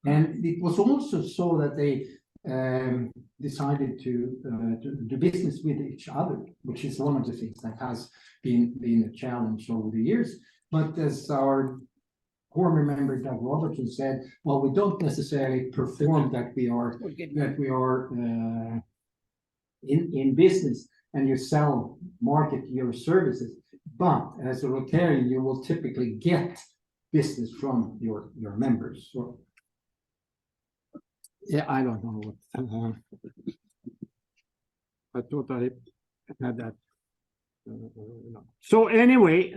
and it was also so that they decided to do business with each other, which is one of the things that has been a challenge over the years. But as our former member Doug Robertson said, well, we don't necessarily perform that we are in business and you market your services, but as a Rotarian, you will typically get business from your members. So, yeah, I don't know what. I thought I had that. No. So anyway,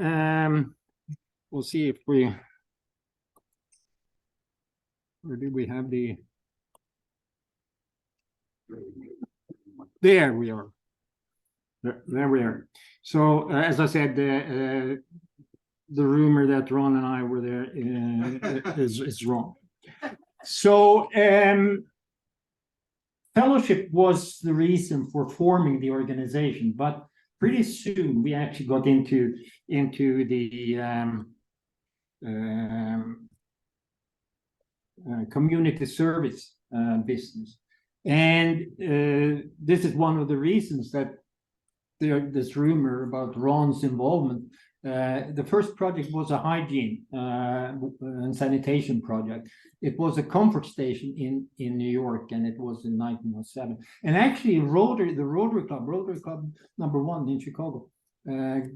we'll see if we. Or did we have the? There we are. There we are. So as I said, the rumor that Ron and I were there is wrong. So fellowship was the reason for forming the organization, but pretty soon we actually got into the community service business. And this is one of the reasons that this rumor about Ron's involvement. The first project was a hygiene and sanitation project. It was a comfort station in New York, and it was in 1907. And actually, the Rotary Club #1 in Chicago,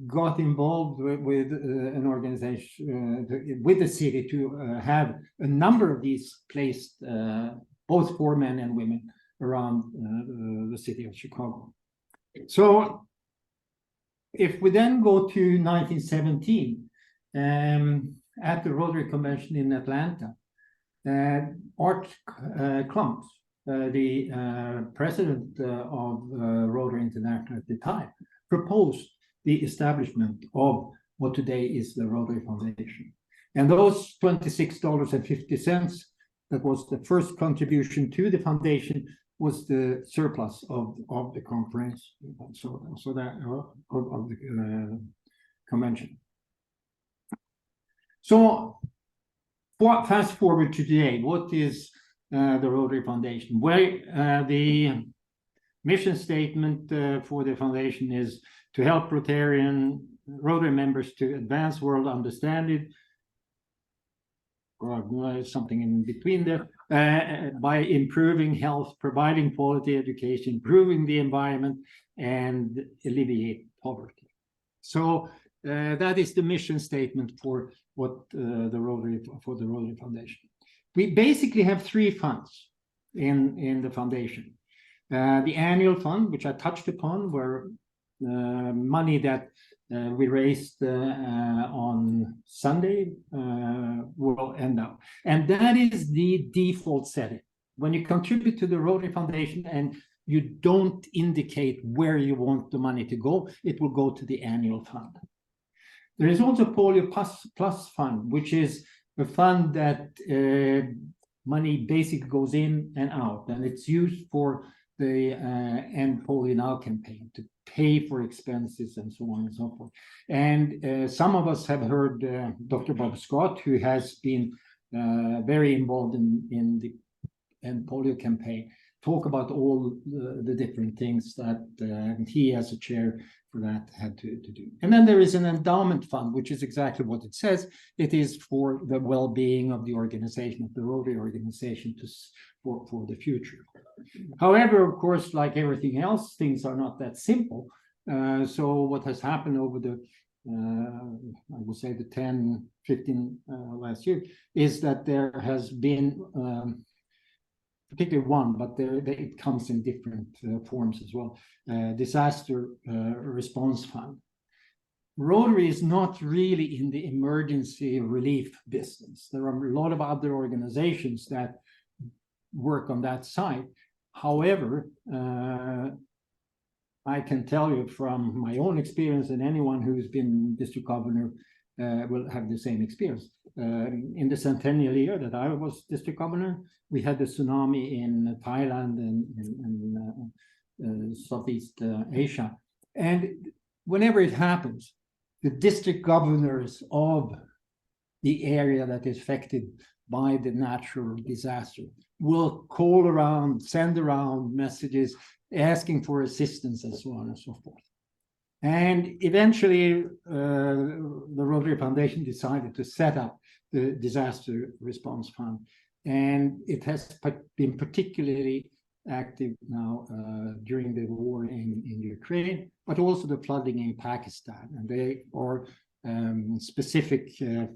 got involved with an organization with the city to have a number of these placed, both for men and women, around the city of Chicago. So if we then go to 1917, at the Rotary Convention in Atlanta, Art Klumps, the president of Rotary International at the time, proposed the establishment of what today is the Rotary Foundation. And those $26.50, that was the first contribution to the foundation, was the surplus of the conference, so that of the convention. So fast forward to today, what is the Rotary Foundation? Well, the mission statement for the foundation is to help Rotary members to advance world understanding, or something in between there, by improving health, providing quality education, improving the environment, and alleviate poverty. So that is the mission statement for what the Rotary Foundation. We basically have three funds in the foundation. The annual fund, which I touched upon, where money that we raised on Sunday will end up. And that is the default setting. When you contribute to the Rotary Foundation and you don't indicate where you want the money to go, it will go to the annual fund. There is also Polio Plus Fund, which is a fund that money basically goes in and out, and it's used for the End Polio Now campaign, to pay for expenses and so on and so forth. And some of us have heard Dr. Bob Scott, who has been very involved in the End Polio campaign, talk about all the different things that he, as a chair for that, had to do. And then there is an endowment fund, which is exactly what it says. It is for the well-being of the organization, of the Rotary organization, for the future. However, of course, like everything else, things are not that simple. So what has happened over the, I would say the 10, 15 last year, is that there has been, particularly one, but it comes in different forms as well, disaster response fund. Rotary is not really in the emergency relief business. There are a lot of other organizations that work on that side. However, I can tell you from my own experience, and anyone who's been district governor will have the same experience. In the centennial year that I was district governor, we had the tsunami in Thailand and Southeast Asia. And whenever it happens, the district governors of the area that is affected by the natural disaster will call around, send around messages asking for assistance and so on and so forth. And eventually, the Rotary Foundation decided to set up the Disaster Response Fund. And it has been particularly active now during the war in Ukraine, but also the flooding in Pakistan. And they are specific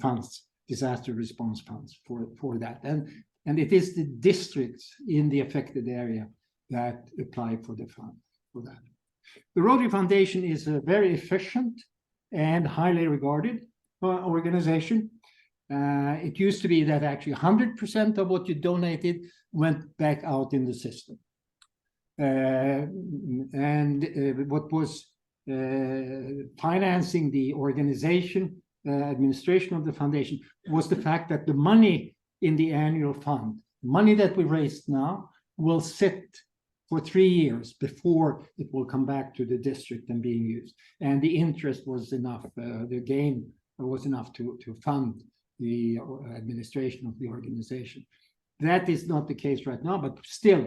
funds, disaster response funds for that. And it is the districts in the affected area that apply for the fund for that. The Rotary Foundation is a very efficient and highly regarded organization. It used to be that actually 100% of what you donated went back out in the system. What was financing the organization, administration of the foundation, was the fact that the money in the annual fund, money that we raised now, will sit for 3 years before it will come back to the district and being used. And the interest was enough, the gain was enough to fund the administration of the organization. That is not the case right now, but still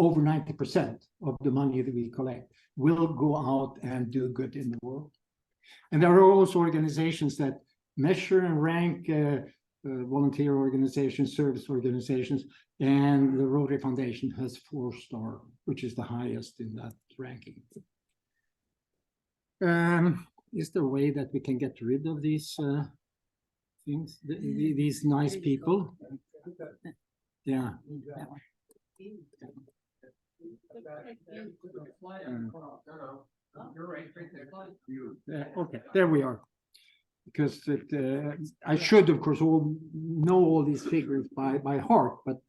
over 90% of the money that we collect will go out and do good in the world. And there are also organizations that measure and rank volunteer organizations, service organizations, and the Rotary Foundation has 4-star, which is the highest in that ranking. Is there a way that we can get rid of these things, these nice people? Yeah. Okay, there we are. Because I should, of course, know all these figures by heart, but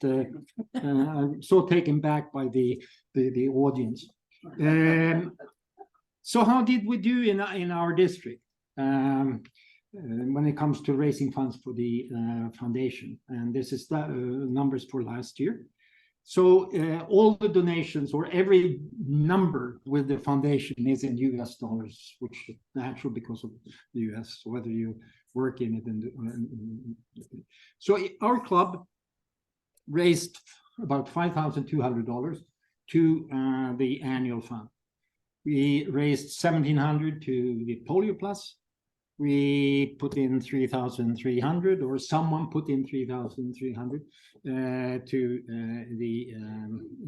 I'm so taken back by the audience. So how did we do in our district when it comes to raising funds for the foundation? And this is the numbers for last year. So all the donations, or every number with the foundation, is in US dollars, which is natural because of the US, whether you work in it. So our club raised about $5,200 to the annual fund. We raised $1,700 to the Polio Plus. We put in 3,300, or someone put in 3,300 to the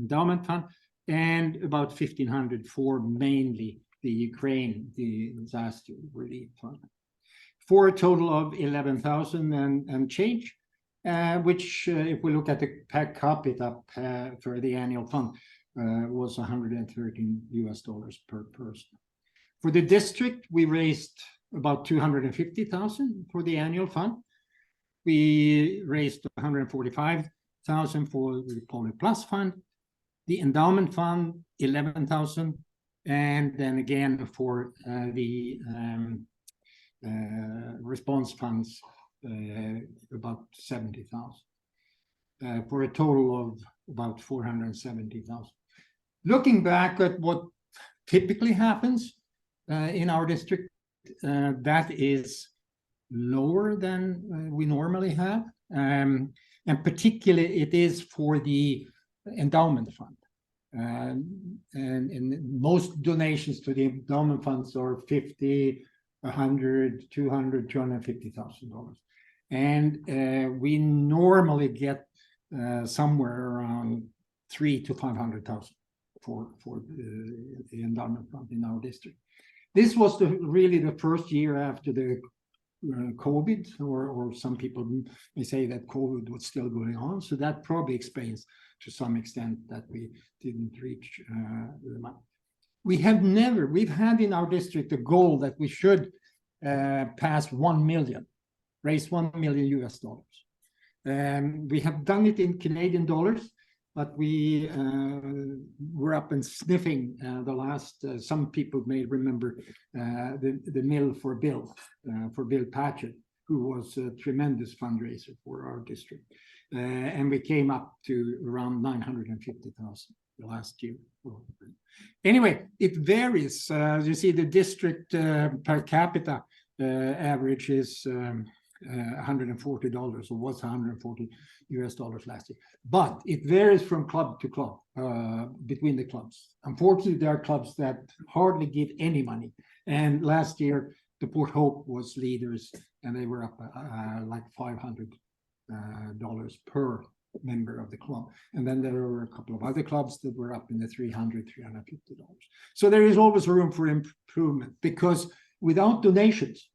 endowment fund, and about 1,500 for mainly the Ukraine, the disaster relief fund, for a total of 11,000 and change, which, if we look at the per capita for the annual fund, was $113 per person. For the district, we raised about 250,000 for the annual fund. We raised 145,000 for the Polio Plus fund, the endowment fund 11,000, and then again for the response funds about 70,000, for a total of about 470,000. Looking back at what typically happens in our district, that is lower than we normally have, and particularly it is for the endowment fund, and most donations to the endowment funds are $50, $100, $200, $250,000, and we normally get somewhere around $300,000 to $500,000 for the endowment fund in our district. This was really the first year after the COVID, or some people may say that COVID was still going on. So that probably explains to some extent that we didn't reach the amount. We've had in our district a goal that we should pass 1 million, raise $1 million US. We have done it in Canadian dollars, but we were up and sniffing the last, some people may remember the mill for Bill Patchett, who was a tremendous fundraiser for our district. And we came up to around 950,000 last year. Anyway, it varies. You see the district per capita average is $140, or was $140 last year. But it varies from club to club, between the clubs. Unfortunately, there are clubs that hardly give any money. And last year, the Port Hope was leaders, and they were up like $500 per member of the club. And then there were a couple of other clubs that were up in the $300, $350. So there is always room for improvement, because without donations,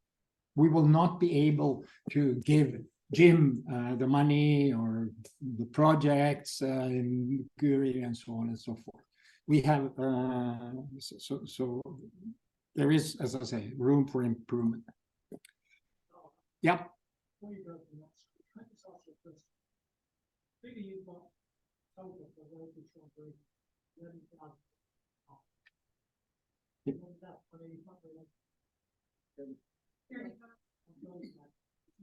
we will not be able to give Jim the money or the projects in Guri and so on and so forth. We have, so there is, as I say, room for improvement. Yeah.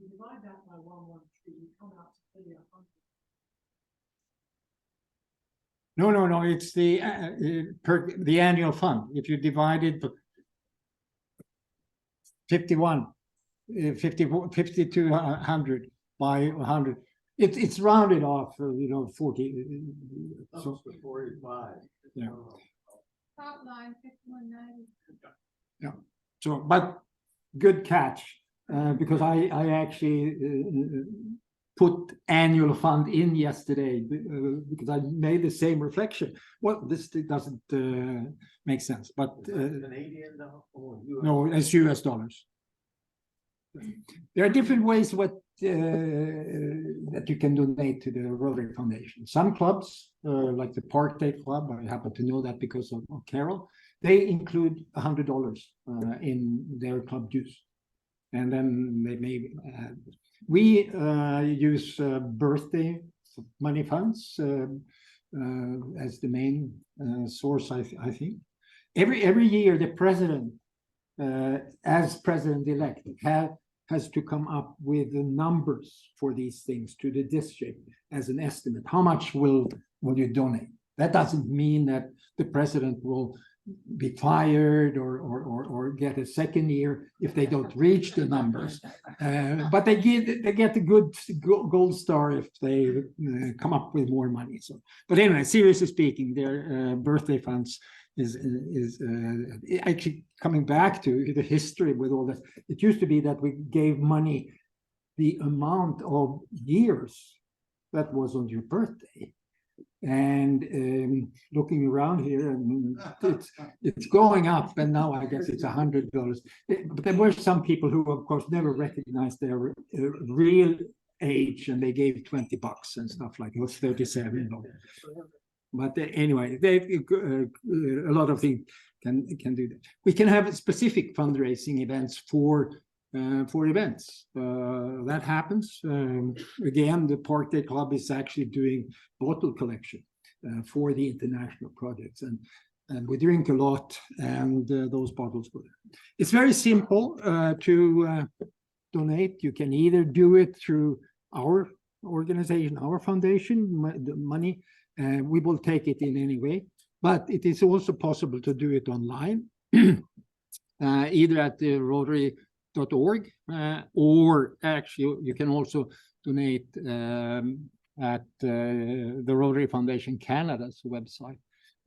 If you divide that by 113, you come out to 100. No. It's the annual fund. If you divide it 5,200 by 100, it's rounded off, 40. So 45. Yeah. Top line 5190. Yeah. So, but good catch, because I actually put annual fund in yesterday, because I made the same reflection. Well, this doesn't make sense, but Canadian or US? no, it's US dollars. There are different ways that you can donate to the Rotary Foundation. Some clubs, like the Park Day Club, I happen to know that because of Carol, they include $100 in their club dues. And then they may we use birthday money funds as the main source, I think. Every year, the president, as president-elect, has to come up with the numbers for these things to the district as an estimate. How much will you donate? That doesn't mean that the president will be fired or get a second year if they don't reach the numbers, but they get a good gold star if they come up with more money. So, but anyway, seriously speaking, their birthday funds is actually coming back to the history with all this. It used to be that we gave money the amount of years that was on your birthday. And looking around here, and it's going up, and now I guess it's $100. But there were some people who, of course, never recognized their real age, and they gave $20 and stuff like it. It was $37. But anyway, a lot of things can do that. We can have specific fundraising events for events. That happens. Again, the Park Day Club is actually doing bottle collection for the international projects, and we drink a lot, and those bottles go there. It's very simple to donate. You can either do it through our organization, our foundation, the money. We will take it in any way, but it is also possible to do it online, either at the Rotary.org, or actually you can also donate at the Rotary Foundation Canada's website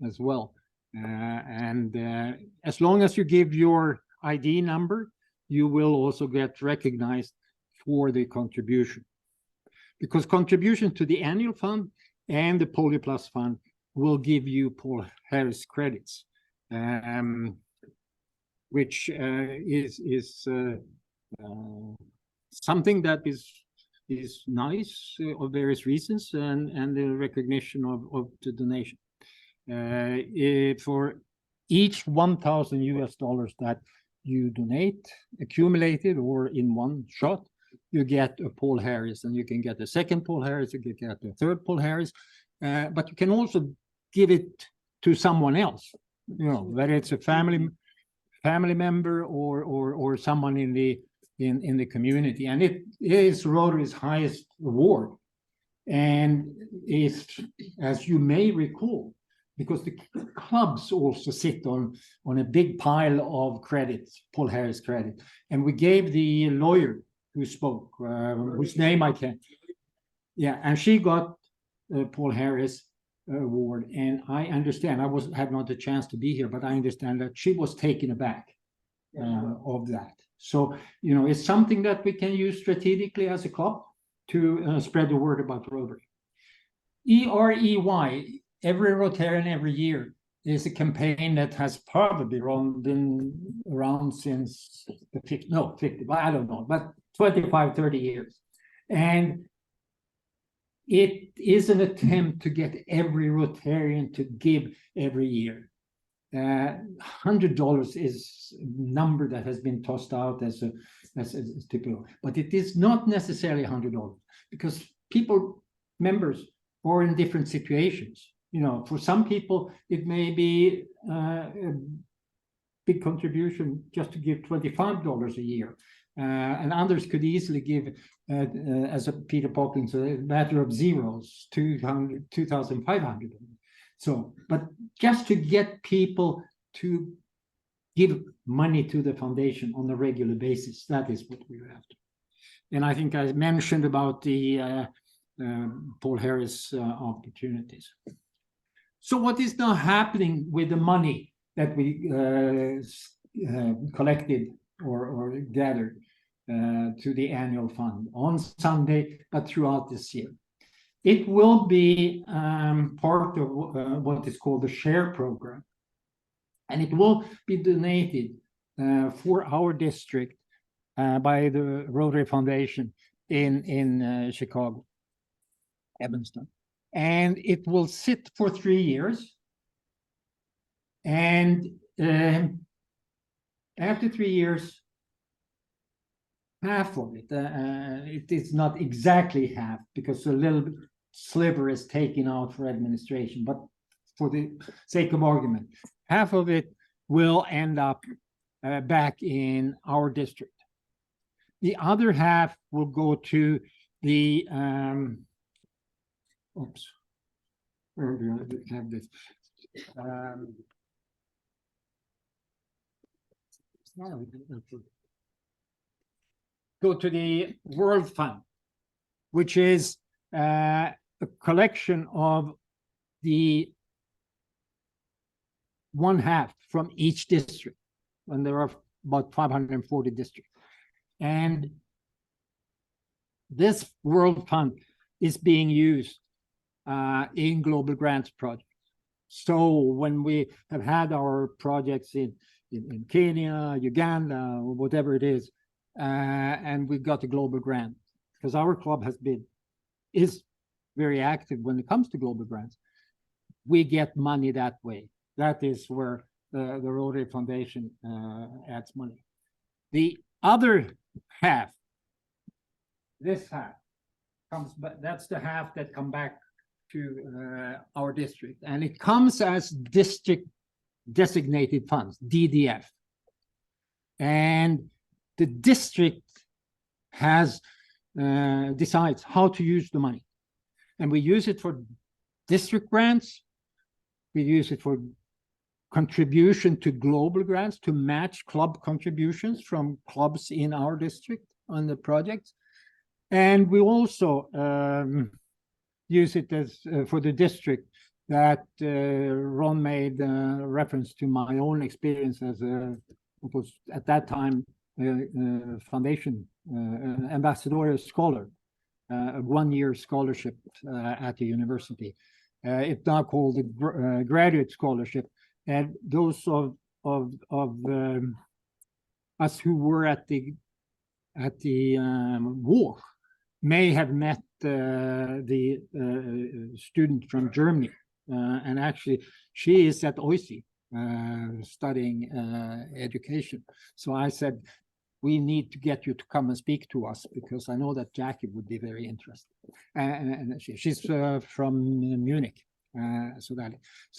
as well. And as long as you give your ID number, you will also get recognized for the contribution. Because contribution to the annual fund and the Polyplus fund will give you Paul Harris credits, which is something that is nice of various reasons, and the recognition of the donation. For each $1,000 that you donate, accumulated or in one shot, you get a Paul Harris, and you can get a second Paul Harris, you can get a third Paul Harris, but you can also give it to someone else, whether it's a family member or someone in the community. And it is Rotary's highest award, and is, as you may recall, because the clubs also sit on a big pile of credits, Paul Harris credit, and we gave the lawyer who spoke, whose name I can't. Yeah, and she got Paul Harris Award, and I understand. I had not the chance to be here, but I understand that she was taken aback of that. So it's something that we can use strategically as a club to spread the word about Rotary. EREY, every Rotarian every year, is a campaign that has probably been around since the 50, I don't know, but 25, 30 years. And it is an attempt to get every Rotarian to give every year. $100 is a number that has been tossed out as typical, but it is not necessarily $100 because members are in different situations. For some people, it may be a big contribution just to give $25 a year. And others could easily give, as Peter Popping said, a matter of zeros, 2,500. So, but just to get people to give money to the foundation on a regular basis, that is what we're after. And I think I mentioned about the Paul Harris opportunities. So what is now happening with the money that we collected or gathered to the annual fund on Sunday, but throughout this year? It will be part of what is called the SHARE program, and it will be donated for our district by the Rotary Foundation in Chicago, Evanston. And it will sit for 3 years. And after 3 years, half of it, it is not exactly half because a little sliver is taken out for administration, but for the sake of argument, half of it will end up back in our district. The other half will go to the where do I have this? Go to the World Fund, which is a collection of the one half from each district, and there are about 540 districts. And this World Fund is being used in global grants projects. So when we have had our projects in Kenya, Uganda, or whatever it is, and we got a global grant, because our club is very active when it comes to global grants, we get money that way. That is where the Rotary Foundation adds money. The other half, this half, comes, but that's the half that come back to our district, and it comes as district designated funds, DDF, and the district has decides how to use the money, and we use it for district grants, we use it for contribution to global grants to match club contributions from clubs in our district on the projects, and we also use it as for the district that Ron made reference to my own experience as what was at that time foundation ambassadorial scholar, a one-year scholarship at the university. It's now called the graduate scholarship, and those of us who were at the war may have met the student from Germany, and actually she is at OISI studying education. So I said, we need to get you to come and speak to us, because I know that Jackie would be very interested. And she's from Munich. So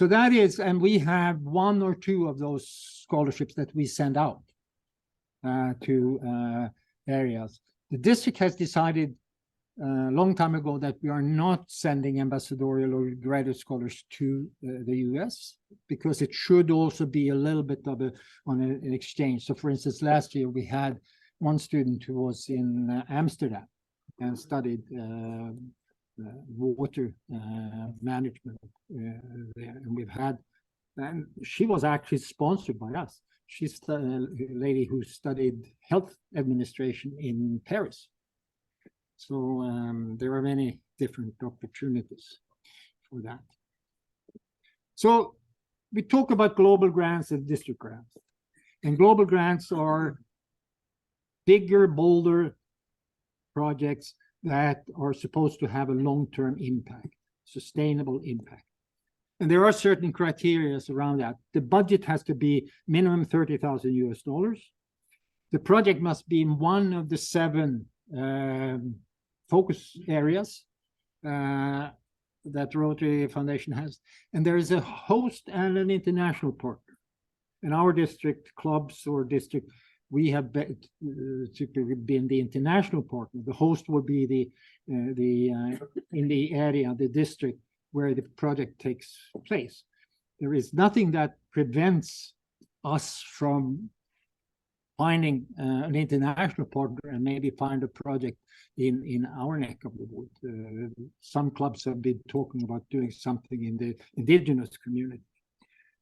that is, and we have one or two of those scholarships that we send out to areas. The district has decided a long time ago that we are not sending ambassadorial or graduate scholars to the US, because it should also be a little bit of on an exchange. So for instance, last year we had one student who was in Amsterdam and studied water management there, and and she was actually sponsored by us. She's a lady who studied health administration in Paris. So there are many different opportunities for that. So we talk about global grants and district grants. And global grants are bigger, bolder projects that are supposed to have a long-term impact, sustainable impact. And there are certain criteria around that. The budget has to be minimum $30,000 US. The project must be in one of the 7 focus areas that Rotary Foundation has. And there is a host and an international partner. In our district, clubs or district, we have typically been the international partner. The host will be in the area, the district where the project takes place. There is nothing that prevents us from finding an international partner and maybe find a project in our neck of the wood. Some clubs have been talking about doing something in the indigenous community.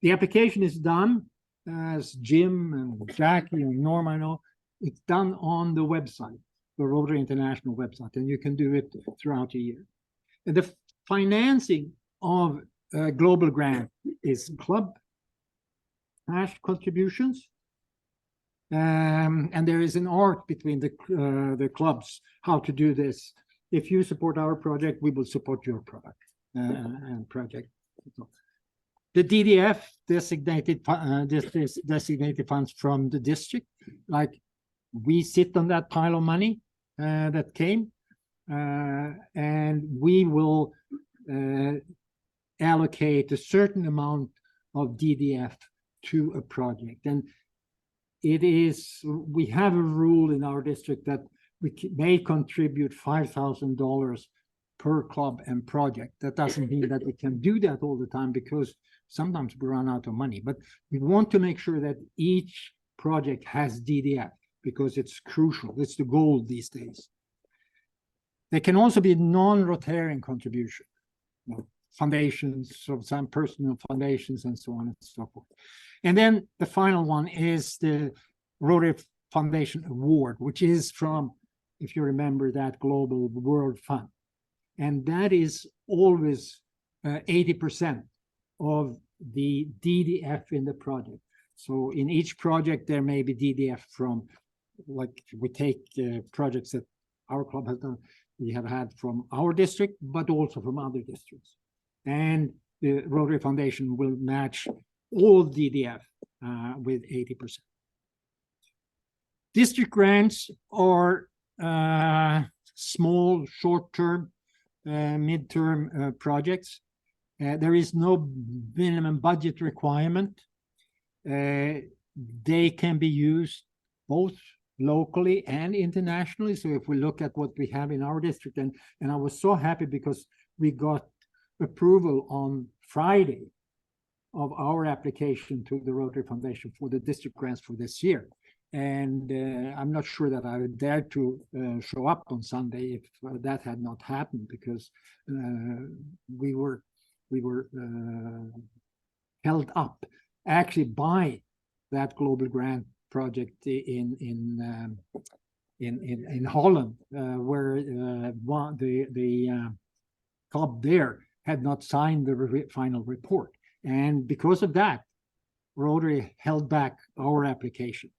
The application is done, as Jim and Jackie and Norma know. It's done on the website, the Rotary International website, and you can do it throughout the year. And the financing of a global grant is club cash contributions. And there is an art between the clubs how to do this. If you support our project, we will support your product and project. The DDF designated funds from the district, like we sit on that pile of money that came, and we will allocate a certain amount of DDF to a project. And we have a rule in our district that we may contribute $5,000 per club and project. That doesn't mean that we can do that all the time, because sometimes we run out of money. But we want to make sure that each project has DDF, because it's crucial. It's the goal these days. There can also be non-Rotarian contribution, foundations, so some personal foundations and so on and so forth. And then the final one is the Rotary Foundation Award, which is from, if you remember, that Global World Fund. And that is always 80% of the DDF in the project. So in each project, there may be DDF from, like we take projects that our club has done, we have had from our district, but also from other districts. And the Rotary Foundation will match all DDF with 80%. District grants are small, short-term, mid-term projects. There is no minimum budget requirement. They can be used both locally and internationally. So if we look at what we have in our district, and I was so happy because we got approval on Friday of our application to the Rotary Foundation for the district grants for this year. And I'm not sure that I would dare to show up on Sunday if that had not happened, because we were held up actually by that global grant project in Holland, where the club there had not signed the final report. And because of that, Rotary held back our application.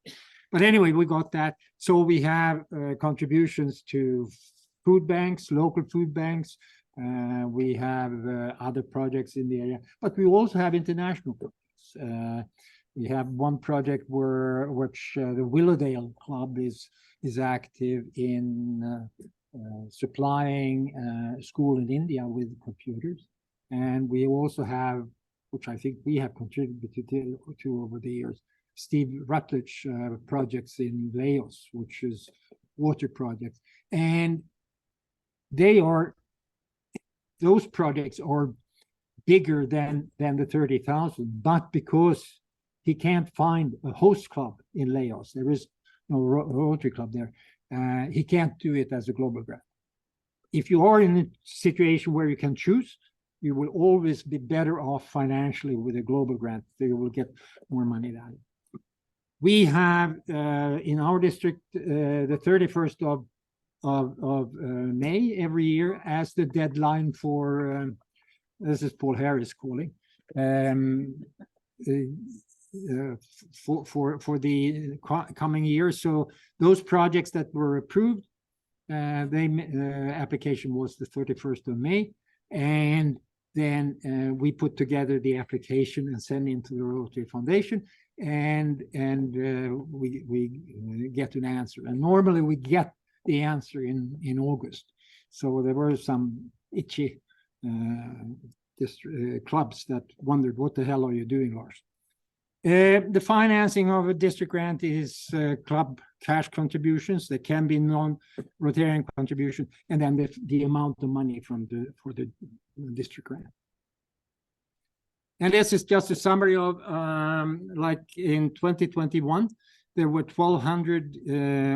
But anyway, we got that. So we have contributions to food banks, local food banks. We have other projects in the area, but we also have international projects. We have one project which the Willowdale Club is active in supplying a school in India with computers. And we also have, which I think we have contributed to over the years, Steve Rutledge projects in Laos, which is water projects. And those projects are bigger than the 30,000, but because he can't find a host club in Laos, there is Rotary Club there, he can't do it as a global grant. If you are in a situation where you can choose, you will always be better off financially with a global grant. You will get more money than it. We have in our district the 31st of May every year as the deadline for this is Paul Harris calling for the coming year. So those projects that were approved, application was the 31st of May, and then we put together the application and send it to the Rotary Foundation, and we get an answer. And normally we get the answer in August. So there were some itchy clubs that wondered, what the hell are you doing, Lars? The financing of a district grant is club cash contributions. There can be non-Rotarian contribution, and then the amount of money for the district grant. And this is just a summary of like in 2021, there were 1,200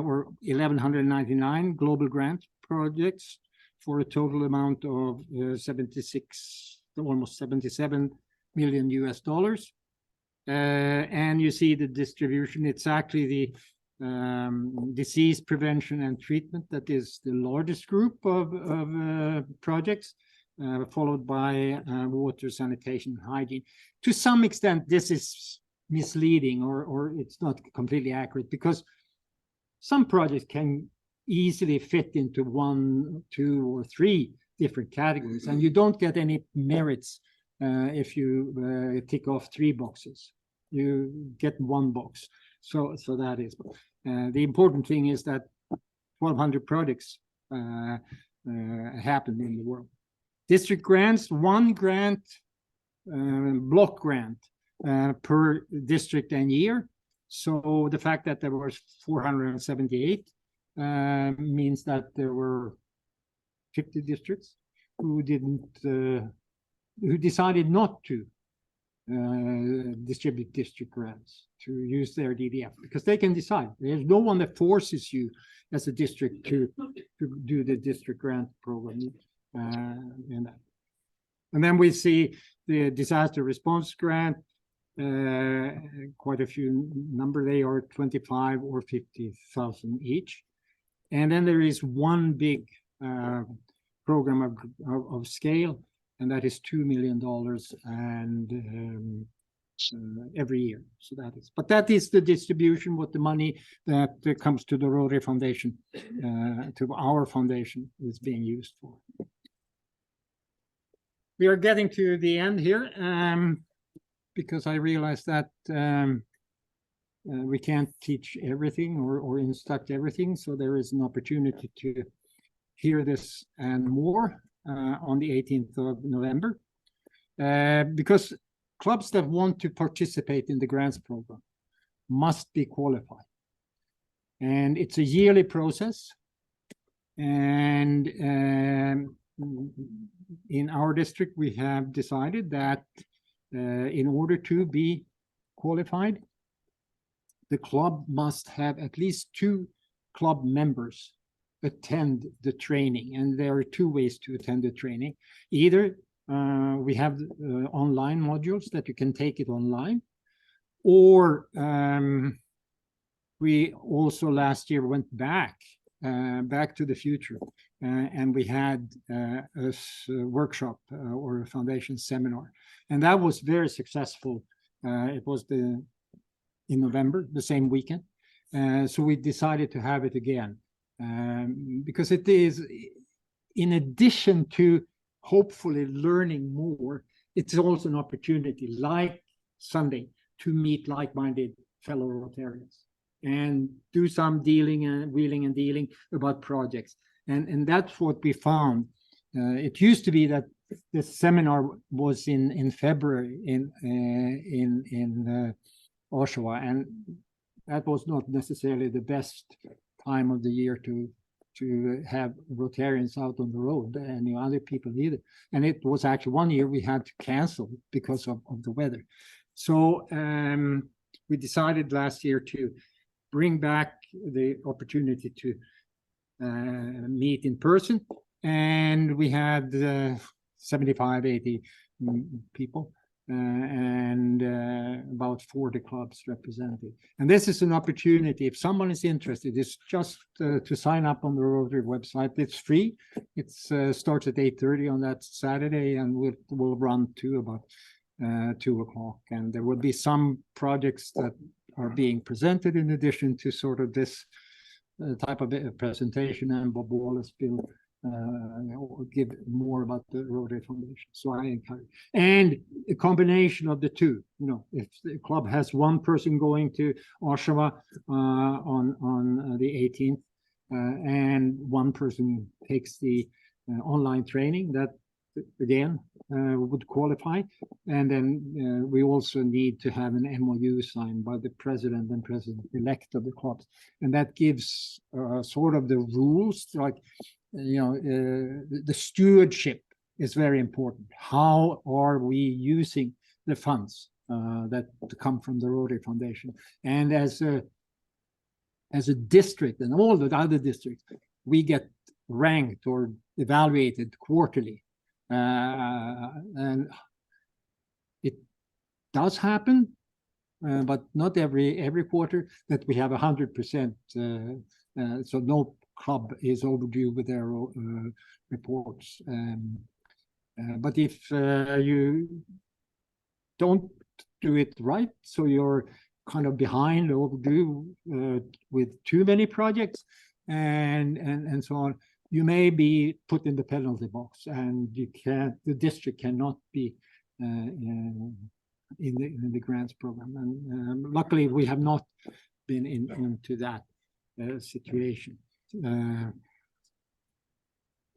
or 1,199 global grant projects for a total amount of almost 77 million US dollars. And you see the distribution. It's actually the disease prevention and treatment that is the largest group of projects, followed by water, sanitation, and hygiene. To some extent, this is misleading, or it's not completely accurate, because some projects can easily fit into 1, 2, or 3 different categories, and you don't get any merits if you tick off 3 boxes. You get 1 box. So that is the important thing, is that 1,200 projects happen in the world. District grants, 1 grant, block grant per district and year. So the fact that there was 478 means that there were 50 districts who decided not to distribute district grants, to use their DDF, because they can decide. There's no one that forces you as a district to do the district grant program. And then we see the disaster response grant, quite a few number. They are 25 or 50,000 each. And then there is one big program of scale, and that is $2 million and every year. So that is the distribution, what the money that comes to the Rotary Foundation, to our foundation, is being used for. We are getting to the end here, because I realize that we can't teach everything or instruct everything. So there is an opportunity to hear this and more on the 18th of November, because clubs that want to participate in the grants program must be qualified. And it's a yearly process. And in our district, we have decided that in order to be qualified, the club must have at least 2 club members attend the training. And there are 2 ways to attend the training. Either we have online modules that you can take it online, or we also last year went back to the future, and we had a workshop or a foundation seminar, and that was very successful. It was in November, the same weekend, so we decided to have it again, because it is, in addition to hopefully learning more, it's also an opportunity, like Sunday, to meet like-minded fellow Rotarians and do some dealing and wheeling and dealing about projects. And that's what we found. It used to be that the seminar was in February in Oshawa, and that was not necessarily the best time of the year to have Rotarians out on the road, and other people either. And it was actually one year we had to cancel because of the weather. So we decided last year to bring back the opportunity to meet in person. And we had 75, 80 people and about 40 clubs represented. And this is an opportunity. If someone is interested, it's just to sign up on the Rotary website. It's free. It starts at 8:30 on that Saturday, and we'll run to about 2 o'clock. And there will be some projects that are being presented in addition to sort of this type of presentation, and Bob Wallace will give more about the Rotary Foundation. So I encourage, and a combination of the two. You know, if the club has one person going to Oshawa on the 18th, and one person takes the online training, that again would qualify. And then we also need to have an MOU signed by the president and president-elect of the clubs, and that gives sort of the rules, like, you know, the stewardship is very important. How are we using the funds that come from the Rotary Foundation? And as a district, and all the other districts, we get ranked or evaluated quarterly. And it does happen, but not every quarter that we have 100%. So no club is overdue with their reports. But if you don't do it right, so you're kind of behind, overdue with too many projects, and so on, you may be put in the penalty box, and the district cannot be in the grants program. And luckily, we have not been into that situation.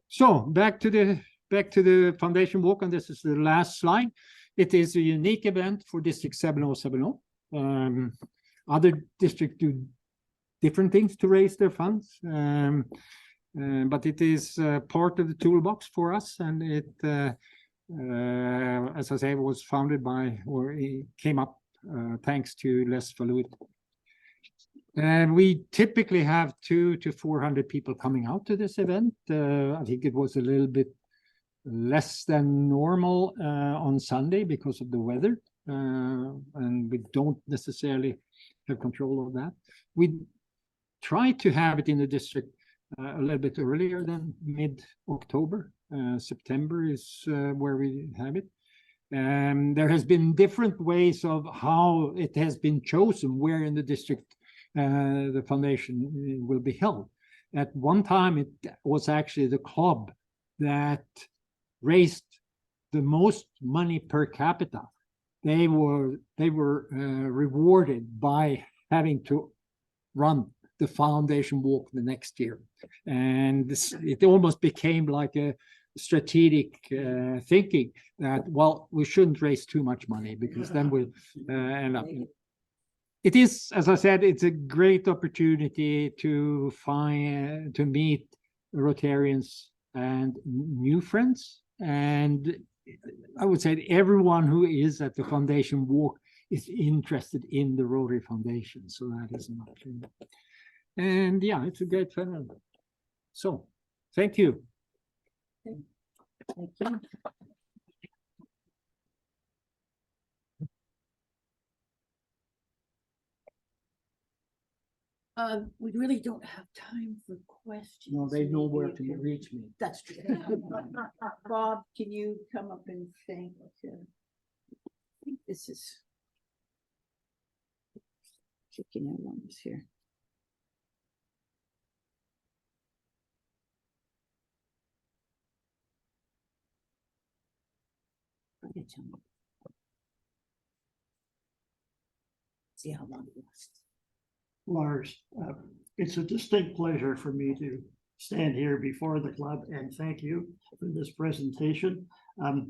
So back to the foundation walk, and this is the last slide. It is a unique event for District 7070. Other districts do different things to raise their funds, but it is part of the toolbox for us, and it, as I say, was founded by, or it came up thanks to Les Faluit. And we typically have 200 to 400 people coming out to this event. I think it was a little bit less than normal on Sunday because of the weather, and we don't necessarily have control of that. We try to have it in the district a little bit earlier than mid-October. September is where we have it. There has been different ways of how it has been chosen, where in the district the foundation will be held. At one time, it was actually the club that raised the most money per capita. They were rewarded by having to run the foundation walk the next year, and it almost became like a strategic thinking that, well, we shouldn't raise too much money because then we'll end up. It is, as I said, it's a great opportunity to meet Rotarians and new friends, and I would say everyone who is at the foundation walk is interested in the Rotary Foundation, so that is an opportunity. And yeah, it's a great fun. So, thank you. Thank you. We really don't have time for questions. No, they know where to reach me. That's true. Bob, can you come up and thank? I think this is chicken and ones here. See how long it lasts. Lars, it's a distinct pleasure for me to stand here before the club and thank you for this presentation.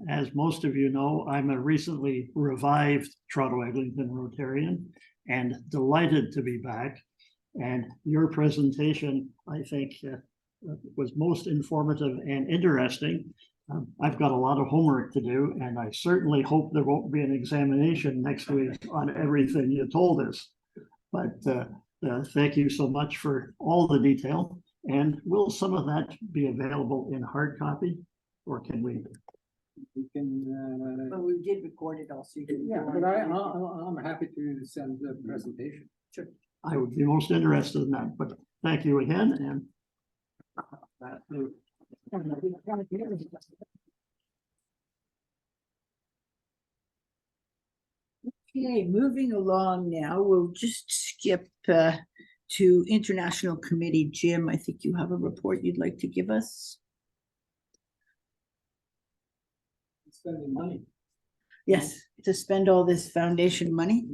As most of you know, I'm a recently revived Toronto Eglinton Rotarian and delighted to be back. And your presentation, I think, was most informative and interesting. I've got a lot of homework to do, and I certainly hope there won't be an examination next week on everything you told us. But thank you so much for all the detail. And will some of that be available in hard copy, or can we? We can, But we did record it all, so you can. yeah, but I'm happy to send the presentation. I would be most interested in that, but thank you again, and that. Okay, moving along now, we'll just skip to International Committee. Jim, I think you have a report you'd like to give us. Spending money. Yes, to spend all this foundation money.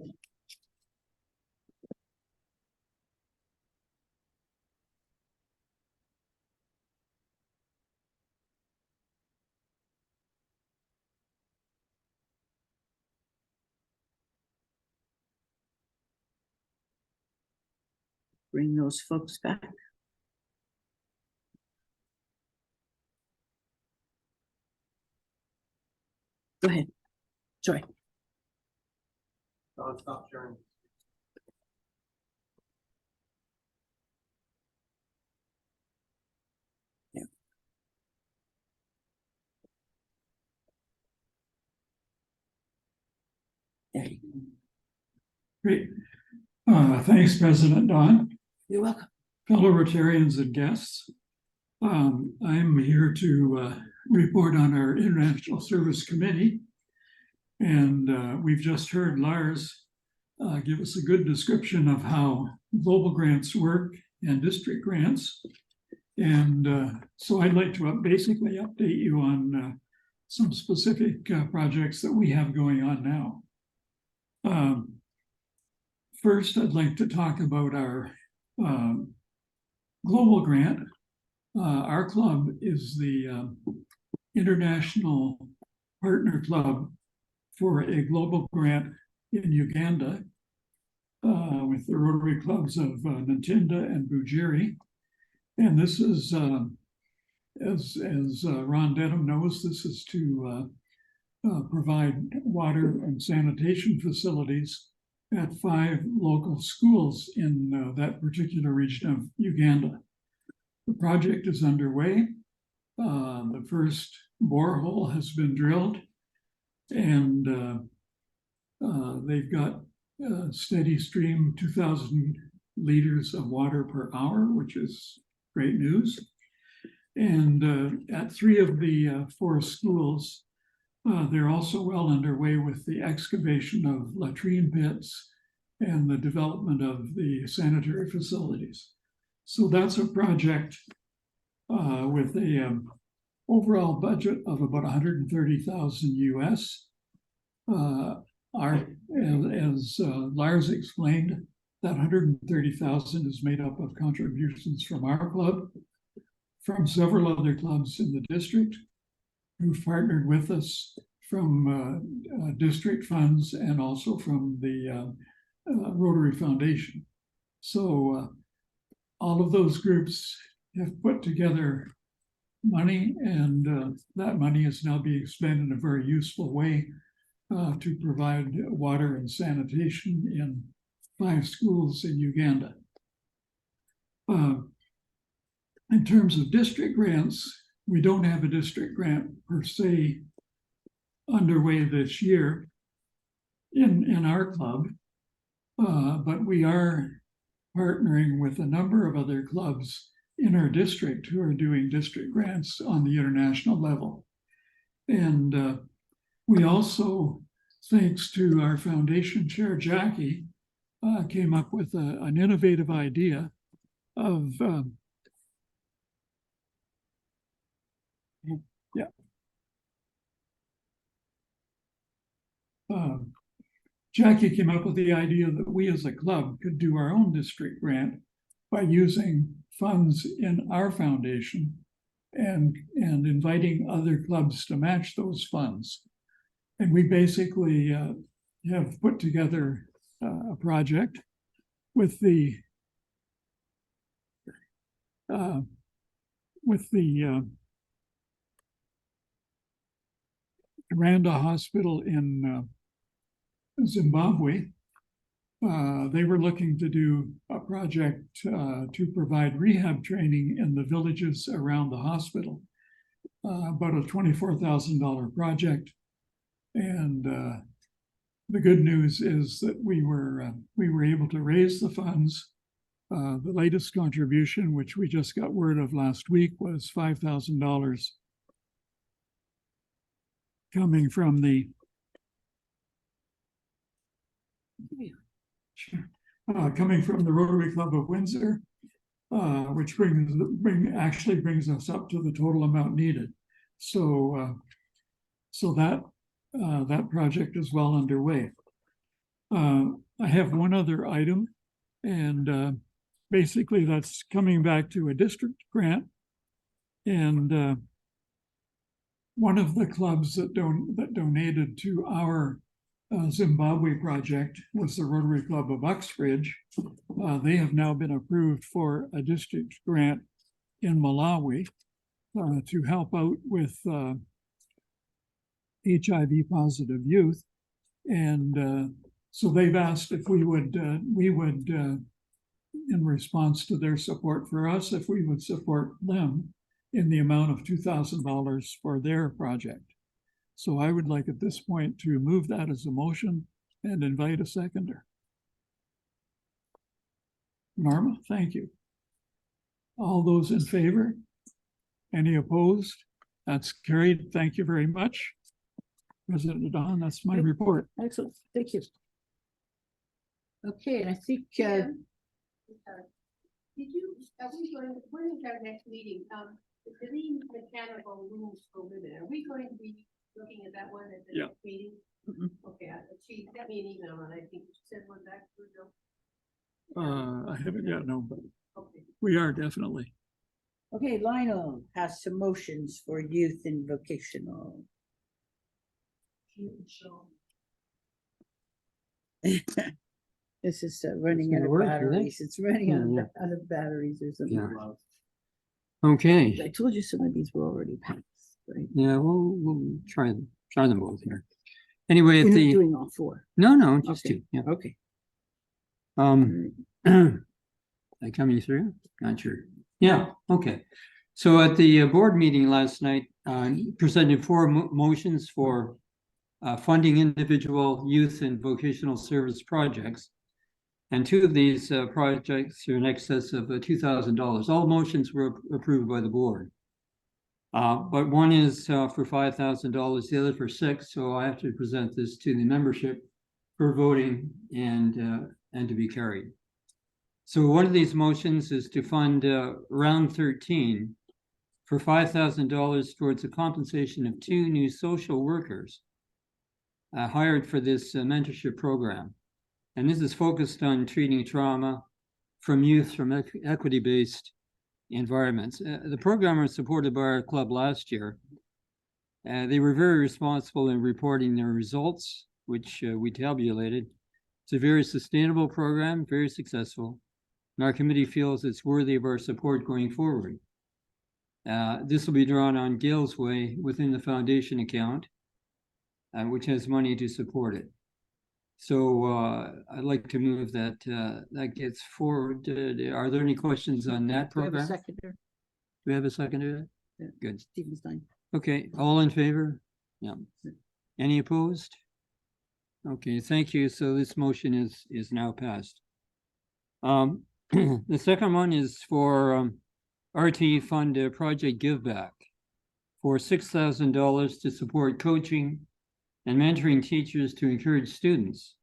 Bring those folks back. Go ahead. Sorry. Don't stop sharing. There you go. Great. Thanks, President Don, You're welcome. fellow Rotarians and guests. I'm here to report on our International Service Committee. And we've just heard Lars give us a good description of how global grants work and district grants. And so I'd like to basically update you on some specific projects that we have going on now. First, I'd like to talk about our global grant. Our club is the international partner club for a global grant in Uganda with the Rotary clubs of Ntinda and Bujiri. And this is, as Ron Dedham knows, this is to provide water and sanitation facilities at 5 local schools in that particular region of Uganda. The project is underway. The first borehole has been drilled, and they've got a steady stream, 2,000 liters of water per hour, which is great news. And at 3 of the 4 schools, they're also well underway with the excavation of latrine pits and the development of the sanitary facilities. So that's a project with a overall budget of about 130,000 US. As Lars explained, that 130,000 is made up of contributions from our club, from several other clubs in the district who've partnered with us, from district funds, and also from the Rotary Foundation. So all of those groups have put together money, and that money is now being spent in a very useful way to provide water and sanitation in 5 schools in Uganda. In terms of district grants, we don't have a district grant per se underway this year in our club, but we are partnering with a number of other clubs in our district who are doing district grants on the international level. And we also, thanks to our foundation chair, Jackie, came up with an innovative idea of Jackie came up with the idea that we as a club could do our own district grant by using funds in our foundation and inviting other clubs to match those funds. And we basically have put together a project with the Rwanda Hospital in Zimbabwe, They were looking to do a project to provide rehab training in the villages around the hospital. About a $24,000 project. And the good news is that we were able to raise the funds. The latest contribution, which we just got word of last week, was $5,000 coming from the Rotary Club of Windsor, which actually brings us up to the total amount needed. So that project is well underway. I have one other item, and basically that's coming back to a district grant. And one of the clubs that donated to our Zimbabwe project was the Rotary Club of Uxbridge. They have now been approved for a district grant in Malawi to help out with HIV positive youth. And so they've asked if we would, in response to their support for us, if we would support them in the amount of $2,000 for their project. So I would like at this point to move that as a motion and invite a seconder. Norma, thank you. All those in favor? Any opposed? That's carried. Thank you very much. President Don, that's my report. Excellent, thank you. Okay, and I think, Did you, are we going, when is our next meeting? The lean mechanical rooms prohibited, are we going to be looking at that one at the next meeting? Okay, she sent me an email and I think she sent one back to her. I haven't yet, no, but Okay. we are definitely. okay, Lionel has some motions for youth and vocational. This is running It's out gonna of work, isn't it? batteries. It's running Yeah. out of batteries or something. Yeah. Okay, I told you some of these were already passed, right? yeah, we'll try them both here. Anyway, You're at not the, doing all four. no, just Okay. two, yeah. Okay. Are they coming through? Not sure. Yeah, okay. So at the board meeting last night, presented four motions for funding individual youth and vocational service projects. And two of these projects are in excess of $2,000. All motions were approved by the board. But one is for $5,000, the other for $6,000. So I have to present this to the membership for voting and to be carried. So one of these motions is to fund round 13 for $5,000 towards the compensation of 2 new social workers hired for this mentorship program. And this is focused on treating trauma from youth from equity-based environments. The program was supported by our club last year. They were very responsible in reporting their results, which we tabulated. It's a very sustainable program, very successful. And our committee feels it's worthy of our support going forward. This will be drawn on Gale's Way within the foundation account, which has money to support it. So I'd like to move that that gets forward. Are there any questions on that Do we have a program? seconder? Do we have a seconder? Yeah. Good. Stephen Stein. Okay, all in favor? Yeah. Any opposed? Okay, thank you. So this motion is now passed. The second one is for RT Fund Project Give Back for $6,000 to support coaching and mentoring teachers to encourage students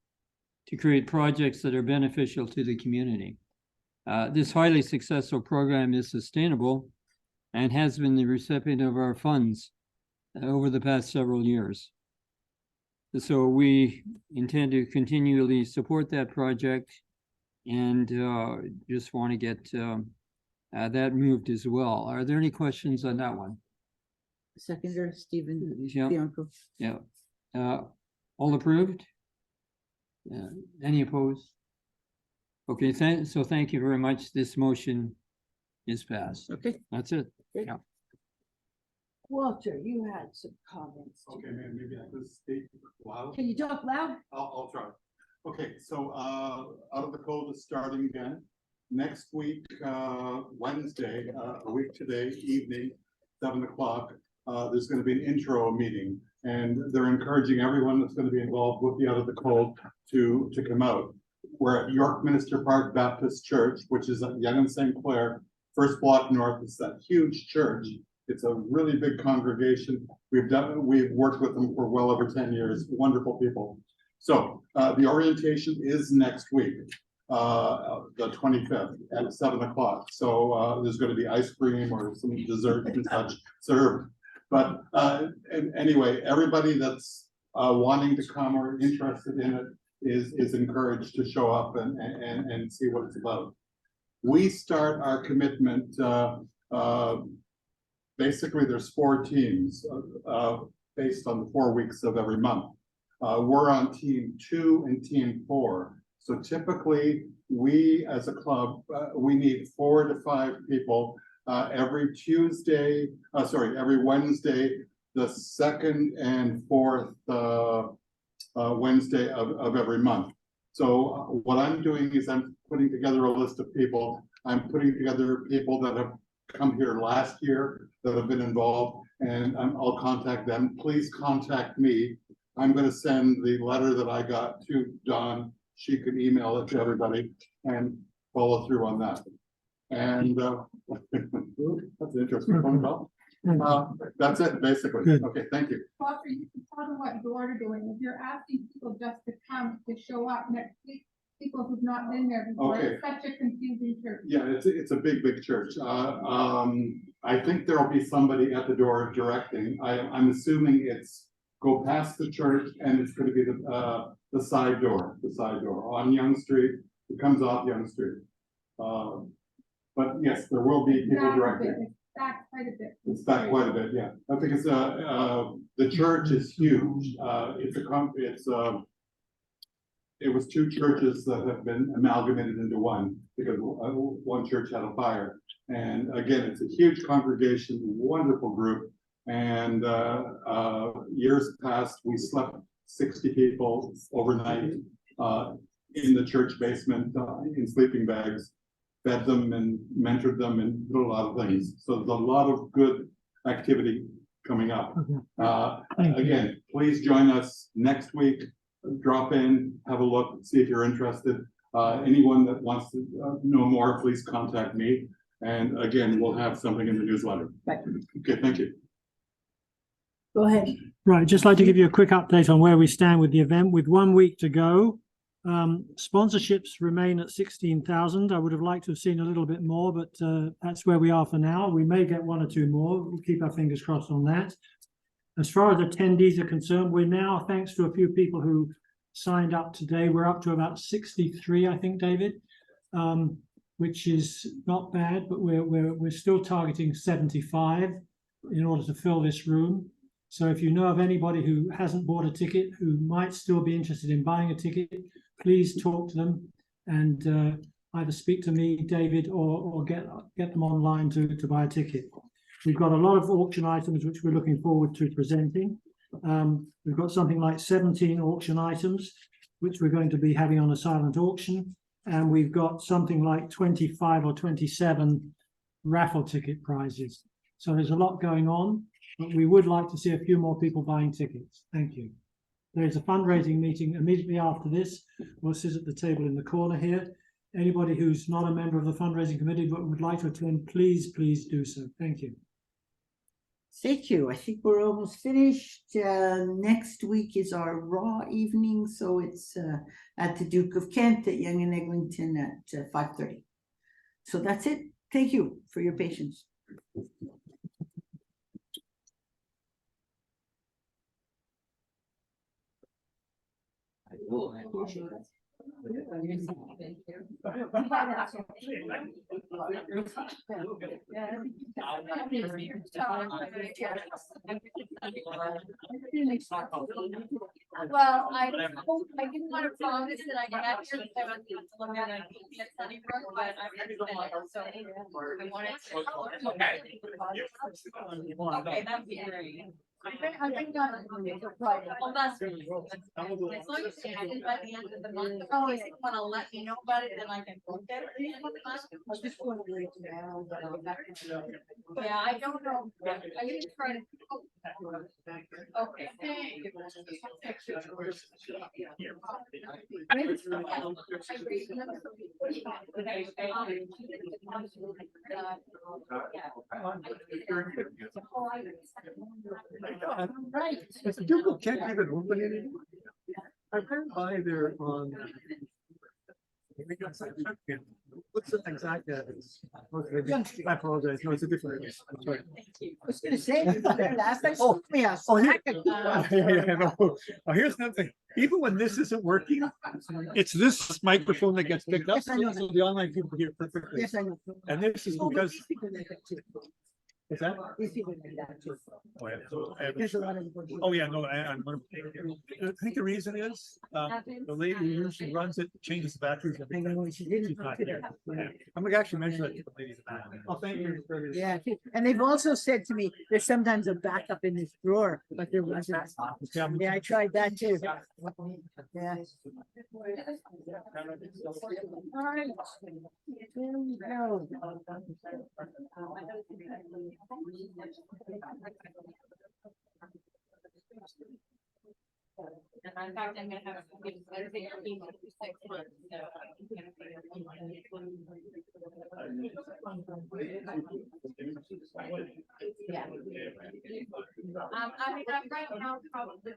to create projects that are beneficial to the community. This highly successful program is sustainable and has been the recipient of our funds over the past several years. So we intend to continually support that project and just want to get that moved as well. Are there any questions on that one? Seconder, Stephen Yeah. Bianco. Yeah. All approved? Any opposed? Okay, so thank you very much. This motion is passed. Okay. That's it. Great. Yeah. Walter, you had some comments. Okay, man, maybe I could speak loud. Can you talk loud? I'll try. Okay, so Out of the Cold is starting again. Next week, Wednesday, a week today, evening, 7 o'clock, there's going to be an intro meeting. And they're encouraging everyone that's going to be involved with the Out of the Cold to come out. We're at York Minster Park Baptist Church, which is at Yonge and St. Clair, first block north. It's that huge church. It's a really big congregation. We've worked with them for well over 10 years. Wonderful people. So the orientation is next week, the 25th at 7 o'clock. So there's going to be ice cream or some dessert and such served. But anyway, everybody that's wanting to come or interested in it is encouraged to show up and see what it's about. We start our commitment, basically there's 4 teams based on the 4 weeks of every month. We're on team 2 and team 4. So typically we as a club, we need 4 to 5 people every Wednesday, the 2nd and 4th Wednesday of every month. So what I'm doing is I'm putting together a list of people. I'm putting together people that have come here last year that have been involved, and I'll contact them. Please contact me. I'm going to send the letter that I got to Dawn. She could email it to everybody and follow through on that. And that's an interesting phone call. That's it, basically. Good. Okay, thank you. Foster, you can tell them what you're doing. If you're asking people just to come to show up next week, people who've not been there before, Okay. it's such a confusing church. Yeah, it's a big church. I think there'll be somebody at the door directing. I'm assuming it's go past the church and it's going to be the side door on Yonge Street. It comes off Yonge Street. But yes, there will be people directing. It's back quite a bit. It's back quite a bit, yeah. I think it's the church is huge. It was 2 churches that have been amalgamated into one because one church had a fire. And again, it's a huge congregation, wonderful group. And years past, we slept 60 people overnight in the church basement in sleeping bags, fed them and mentored them and did a lot of things. So there's a lot of good activity coming up. Again, please join us next week. Drop in, have a look, see if you're interested. Anyone that wants to know more, please contact me. And again, we'll have something in the newsletter. Right. Okay, thank you. Go ahead. Right, just like to give you a quick update on where we stand with the event. With 1 week to go, sponsorships remain at 16,000. I would have liked to have seen a little bit more, but that's where we are for now. We may get 1 or 2 more. We'll keep our fingers crossed on that. As far as attendees are concerned, we're now, thanks to a few people who signed up today, we're up to about 63, I think, David, which is not bad, but we're still targeting 75 in order to fill this room. So if you know of anybody who hasn't bought a ticket, who might still be interested in buying a ticket, please talk to them and either speak to me, David, or get them online to buy a ticket. We've got a lot of auction items which we're looking forward to presenting. We've got something like 17 auction items, which we're going to be having on a silent auction. And we've got something like 25 or 27 raffle ticket prizes. So there's a lot going on, but we would like to see a few more people buying tickets. Thank you. There's a fundraising meeting immediately after this. We'll sit at the table in the corner here. Anybody who's not a member of the fundraising committee but would like to attend, please do so. Thank you. Thank you. I think we're almost finished. Next week is our Raw evening, so it's at the Duke of Kent at Yonge and Eglinton at 5:30. So that's it. Thank you for your patience. Well, I didn't want to promise that I got here, because I was going to look at it at Sunnybrook, but I'm so I wanted to. Okay, that'd be great. I think that's. Well, that's. As long as you have it by the end of the month, oh, if you wanna let me know about it, then I can look at it at the end of the month. I just want to read now, but Yeah, I don't know, I didn't try to. Okay. Right. If the Google can't give it open anymore. I've been by there on. What's the exact address? I apologize, no, it's a different. I'm sorry. I was gonna say, last time Oh, told me I oh, here- second. Yeah, no. Oh, here's another thing. Even when this isn't working, it's this microphone that gets picked up. Yes, I know. So the online people hear perfectly. Yes, I know. And this is Oh, but because, these people like that too. is that? These people like that too. Oh, yeah. There's a lot of. Oh, yeah, no, I'm. I think the reason is, the lady who usually runs it changes the batteries. I every know, time. she didn't. She's not put it there. up. Yeah. I'm gonna actually mention that to the ladies. Oh, thank you. Yeah, and they've also said to me, there's sometimes a backup in this drawer, but there wasn't. Yeah, I tried that too. Yeah. All right. There we go. And in fact, I'm gonna have. I think I'll be for 6 months, so. Yeah. I mean, I'm right now probably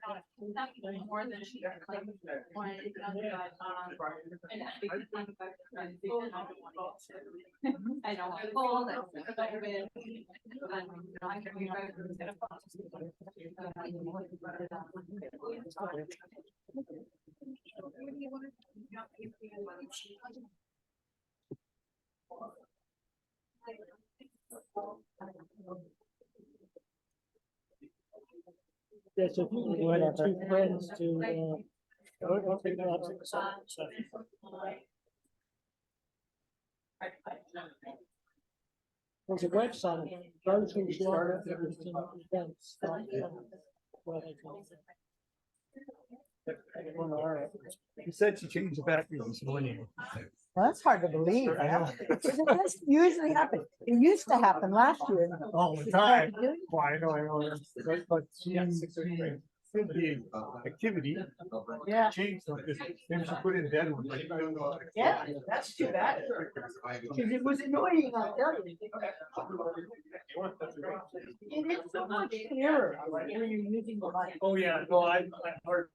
not more than she got, like, one, and I think I know I'm cold, I've been. I can be Yes, if you can go ahead and two friends to, there's a website, those who start up events. He said she changed the battery this morning. Well, that's hard to believe. I know. It doesn't usually happen. It used to happen last year. All the time. Well, I know. But she the activity. Yeah. Changed like this. Maybe she put in dead one. Like, I don't know. Yeah, that's too bad. Cause it was annoying, I'll tell you. It is so much clearer when you're using the light. Oh, yeah, no, I heard.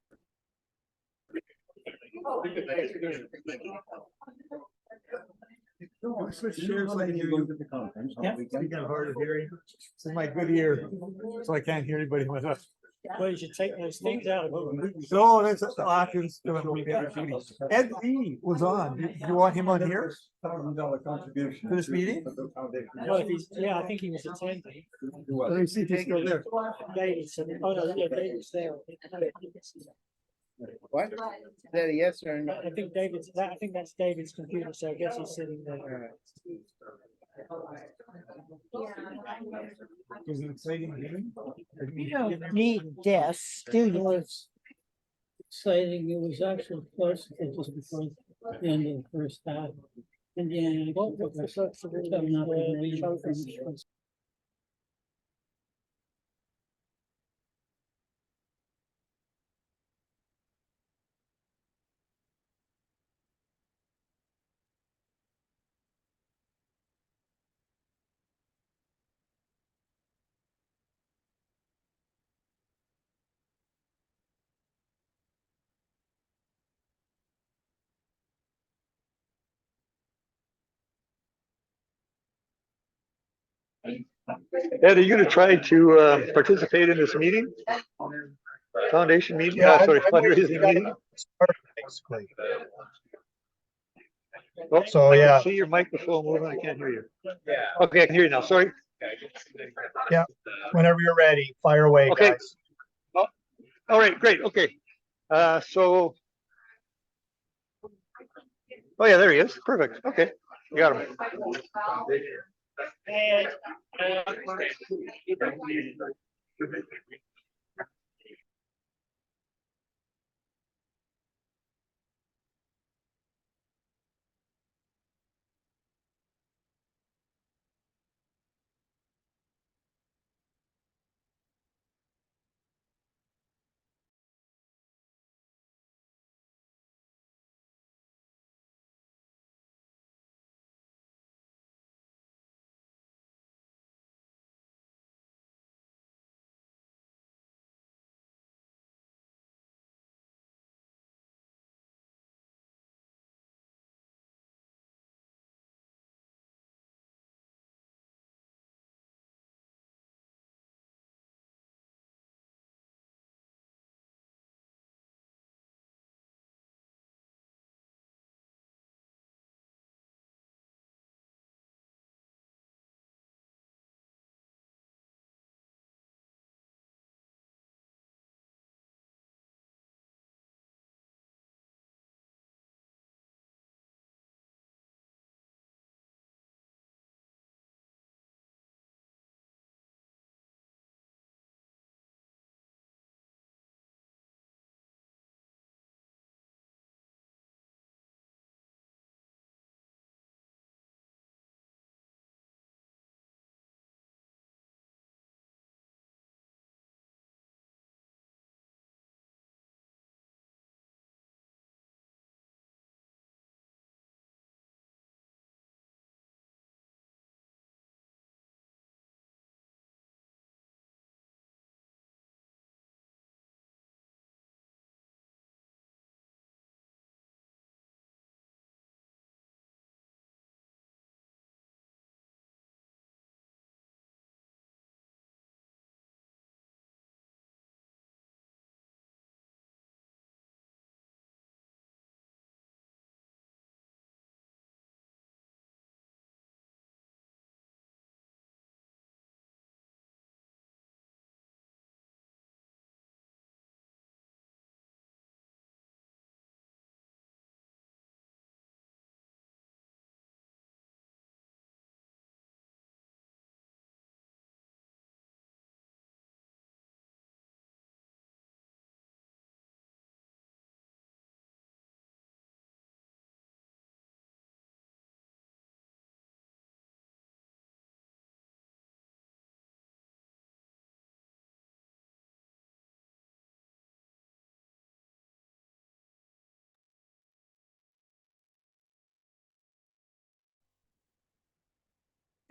Switch chairs so I can hear you. Yeah, you got hard of hearing. This is my good ear, so I can't hear anybody with us. Well, you should take those things out. No, that's options. Ed E was on. You want him on here? For this meeting? Well, if he's, yeah, I think he was attending. Let me see if he's still there. David said, oh, no, yeah, David's there. What? Is that a yes or no? I think David's, I think that's David's computer, so I guess he's sitting there. Was it exciting meeting? You don't need desks, do you? Exciting, it was actually close to just before the end of the first half. And then. Ed, are you gonna try to participate in this meeting? Foundation meeting, sorry, fundraising meeting? Oh, So, I can yeah. see your microphone moving, I can't hear you. Okay, I can hear you now, sorry. Whenever you're ready, fire away, Okay. guys. All right, great, okay. So. Oh, yeah, there he is, perfect, okay, you got him.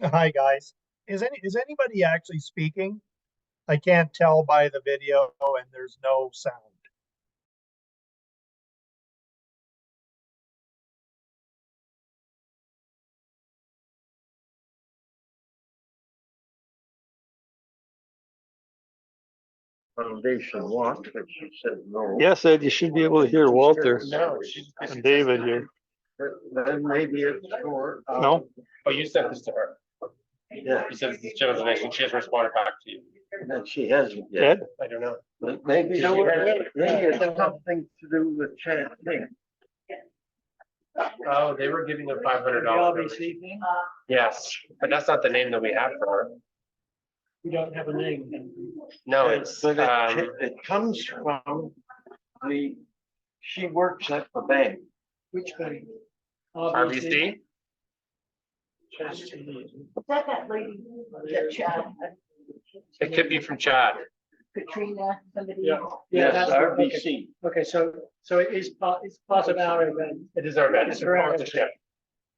Hi, guys. Is anybody actually speaking? I can't tell by the video and there's no sound. Foundation walk, but she said no. Yes, Ed, you should be able to hear Walter and David here. Then maybe it's short. No? Oh, you sent this to her. Yeah. You said this is general information. She has responded back to you. And she hasn't yet. Ed? I don't know. But maybe it's something to do with chanting. Oh, they were giving her $500. Yes, but that's not the name that we have for her. We don't have a name. No, it's, But it comes from she works at the bank. Which bank? RBC? Is that lady, that Chad, It could be from Chad. Katrina, somebody? Yeah. Yes, that's RBC. Okay, so it's part of our event. It is our event. It's a for our sponsorship.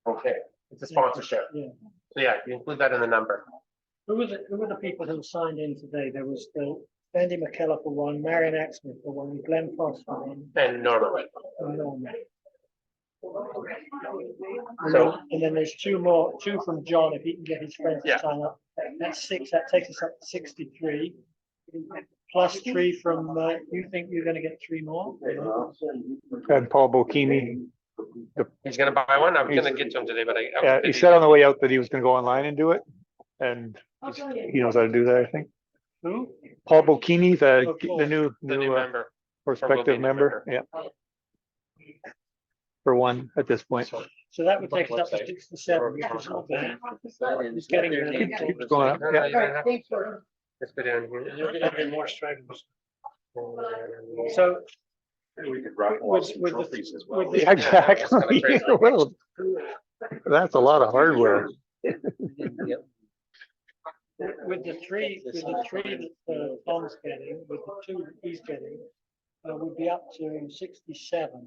Okay, it's a sponsorship. Yeah. So yeah, you include that in the number. Who were the people who signed in today? There was Andy McKellar for one, Marion Axman for one, Glenn Foss for one, And Norma. and Norman. So- And then there's two from John, if he can get his friends to Yeah. sign up. That's 6, that takes us up to 63. Plus 3 from, you think you're gonna get 3 more? And Paul Bocchini. He's gonna buy one. I'm gonna get to him today, but I was Yeah, he busy. said on the way out that he was gonna go online and do it. And he knows how to do that, I think. Who? Paul Bocchini, Oh, cool. the new member. prospective member, yeah. For one at this point. So that would take us up to 67, which is not bad. It's getting there. Keeps going up, yeah. Alright, thanks for. Let's go down here. You're gonna get more stragglers. So. We could raffle off some trophies as well. Yeah, exactly. Well, that's a lot of hardware. With the three that Tom's getting, with the 2 that he's getting, we'd be up to 67.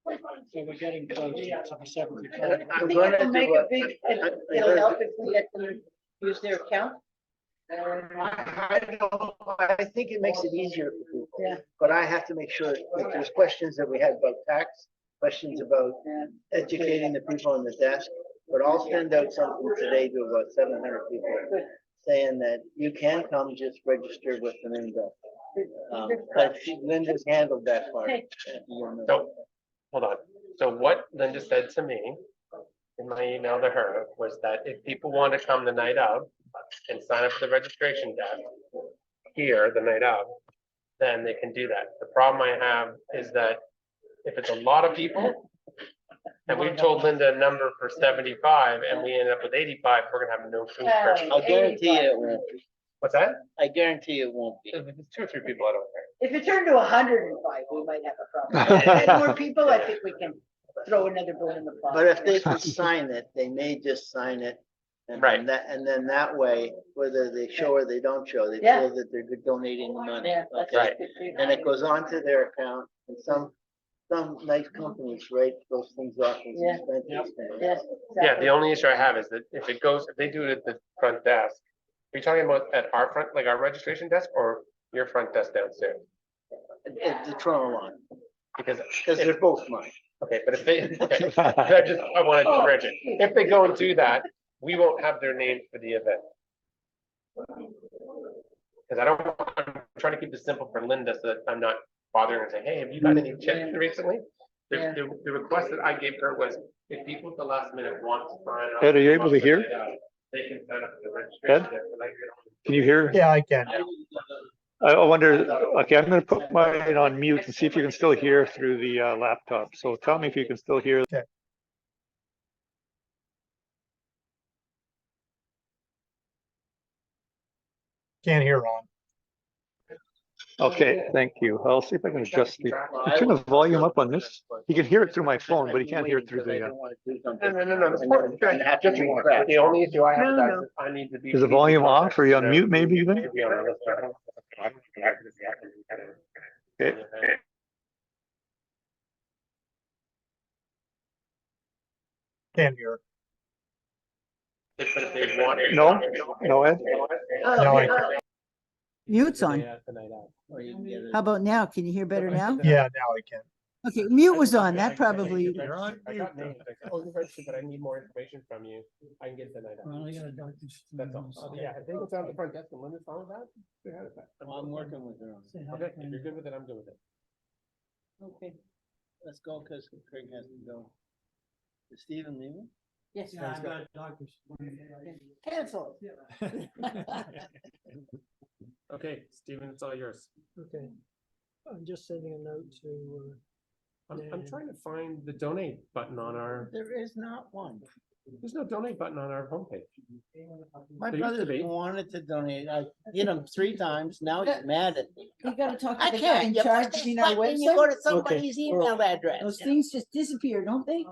So we're getting close to the 75. I think it'll make a big, it'll help if we let them use their account. I think it makes it easier for people. Yeah. But I have to make sure that there's questions that we had about tax, questions about educating the people on the desk. But I'll send out something today to about 700 people saying that you can come, just register with Linda. But Linda's handled that part. So, hold on. So what Linda said to me in my email to her was that if people want to come the night of and sign up for the registration desk here the night of, then they can do that. The problem I have is that if it's a lot of people, and we told Linda a number for 75 and we ended up with 85, we're gonna have no food for. I'll guarantee you it won't be. What's that? I guarantee it won't be. If it's 2 or 3 people, I don't care. If it turned to 105, we might have a problem. If we had more people, I think we can throw another bone in the pot. But if they can sign it, they may just sign it. And Right. and then that way, whether they show or they don't show, they Yeah. feel that they're donating the money. Yeah, that's Okay? Right. good too. And it goes onto their account, and some nice companies write those things off as Yeah. expenses. Yes. Yeah, exactly. the only issue I have is that if they do it at the front desk, are you talking about at our front, like our registration desk, or your front desk downstairs? It's the Toronto line, Because because they're both mine. okay, but if they, okay, I want to differentiate. If they go and do that, we won't have their names for the event. Because I'm trying to keep this simple for Linda so that I'm not bothering her and saying, hey, have you got any checks recently? The request that I gave her was if people at the last minute want to sign up. Ed, are you able to hear? They can sign up for the registration. Ed? desk, and I can- Can you hear? Yeah, I can. I wonder, okay, I'm gonna put mine on mute and see if you can still hear through the laptop. So tell me if you can still hear. Okay. Can't hear Ron. Okay, thank you. I'll see if I can adjust the, turn the volume up on this. You can hear it through my phone, but you can't hear it through the, No. The only issue I have is that I need to be. is the volume off? Are you on mute maybe then? To be on the list. Okay. Can't hear. But if No, no, Ed? No, I, Mute's on. The night out. How about now? Can you hear better now? yeah, now I can. Okay, mute was on. That probably, You're on. I got names. Oh, you're registered, but I need more information from you. I can get the night out. That's all. Yeah, I think it's on the front desk. And Linda's fine with that? I'm working with her. Okay, if you're good with it, I'm good with it. Okay, let's go, because Craig has to go. Is Stephen leaving? yes. Cancel. Okay, Stephen, it's all yours. Okay. I'm just sending a note to, I'm trying to find the donate button on our, There is not one. there's no donate button on our homepage. My There used to brother be. wanted to donate. I hit him 3 times. Now he's mad at me. You gotta talk I to the guy can't. in You charge push in this our button, you go website. to somebody's email address. Those things just disappear, don't they?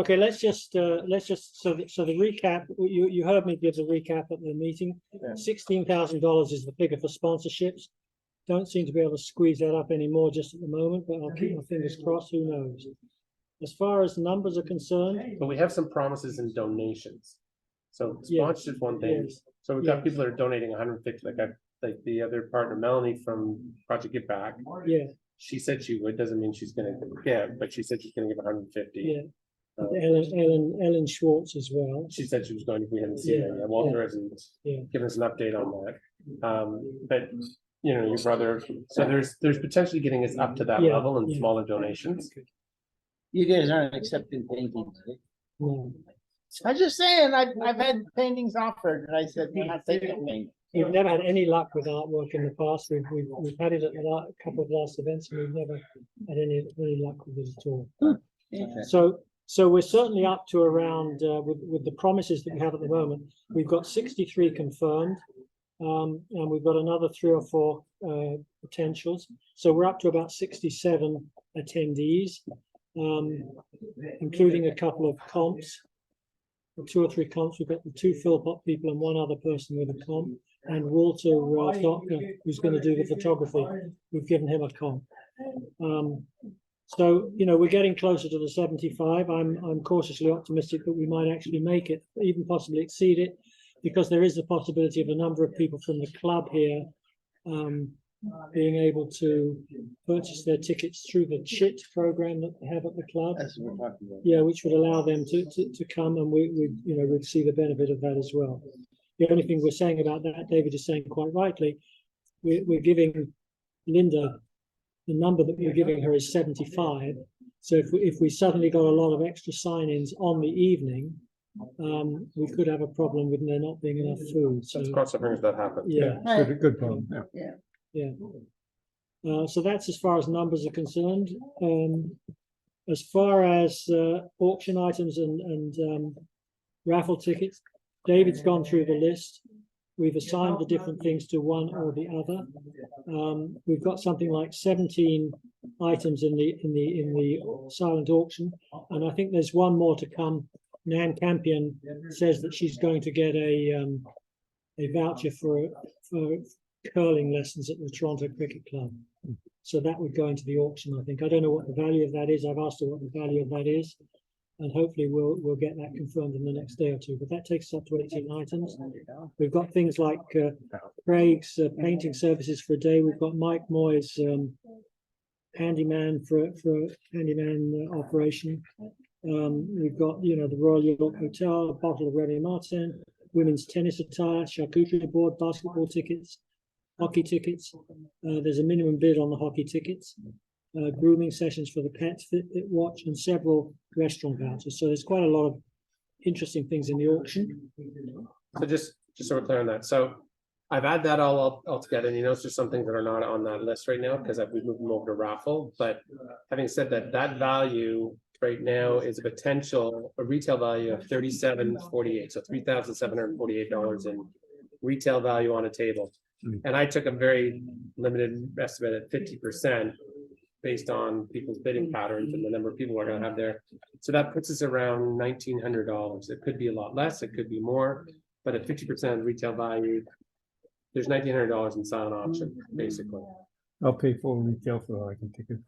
okay, let's just, so the recap, you heard me give the recap at the meeting. $16,000 is the figure for sponsorships. Don't seem to be able to squeeze that up anymore just at the moment, but I'll keep my fingers crossed, who knows? As far as numbers are concerned, But we have some promises and donations. So Yeah. sponsorship's one thing. Yes. So we've got Yes. people that are donating 150, like the other partner, Melanie from Project Give Back. yeah, She said she would, doesn't mean she's gonna give, but she said she's gonna give 150. yeah. Uh, Ellen Schwartz as well. She said she was going to, we haven't seen that yet. Walter hasn't Yeah. given us an update on that. But, you know, your brother, so there's potentially getting us up to that Yeah, level and yeah. smaller donations. You guys aren't accepting paintings. eh? No. I'm just saying, I've had paintings offered and I said, we're not taking paintings. We've never had any luck with artwork in the past. We've had it at a couple of last events, and we've never had any luck with it at all. Okay. So we're certainly up to around, with the promises that we have at the moment, we've got 63 confirmed. And we've got another 3 or 4 potentials. So we're up to about 67 attendees, including a couple of comps, 2 or 3 comps. We've got the 2 Philpott people and 1 other person with a comp, and Walter Doctor, who's going to do the photography. We've given him a comp. So, you know, we're getting closer to the 75. I'm cautiously optimistic that we might actually make it, even possibly exceed it, because there is the possibility of a number of people from the club here being able to purchase their tickets through the CHIT program that they have at the club. That's what we're talking about. Yeah, which would allow them to come, and we'd see the benefit of that as well. The only thing we're saying about that, David is saying quite rightly, we're giving Linda, the number that we're giving her is 75. So if we suddenly got a lot of extra sign-ins on the evening, we could have a problem with there not being enough food. So Let's cross our fingers that happens. yeah, Good problem, yeah. so that's as far as numbers are concerned. As far as auction items and raffle tickets, David's gone through the list. We've assigned the different things to one or the other. We've got something like 17 items in the silent auction, and I think there's one more to come. Nan Campion says that she's going to get a voucher for curling lessons at the Toronto Cricket Club. So that would go into the auction, I think. I don't know what the value of that is. I've asked her what the value of that is, and hopefully we'll get that confirmed in the next day or two. But that takes us up to 18 items. We've got things like Craig's painting services for a day. We've got Mike Moy's handyman for handyman operation. We've got, the Royal York Hotel, a bottle of Remy Martin, women's tennis attire, charcuterie board, basketball tickets, hockey tickets. There's a minimum bid on the hockey tickets, grooming sessions for the pets, Fitbit watch, and several restaurant vouchers. So there's quite a lot of interesting things in the auction. So just so we're clear on that. So I've added that all together, and there's just some things that are not on that list right now because we've moved them over to raffle. But having said that, that value right now is a retail value of $37.48, so $3,748 in retail value on a table. And I took a very limited estimate at 50% based on people's bidding patterns and the number of people we're going to have there. So that puts us around $1,900. It could be a lot less, it could be more, but at 50% retail value, there's $1,900 in silent auction, basically. I'll pay full retail for the hockey ticket.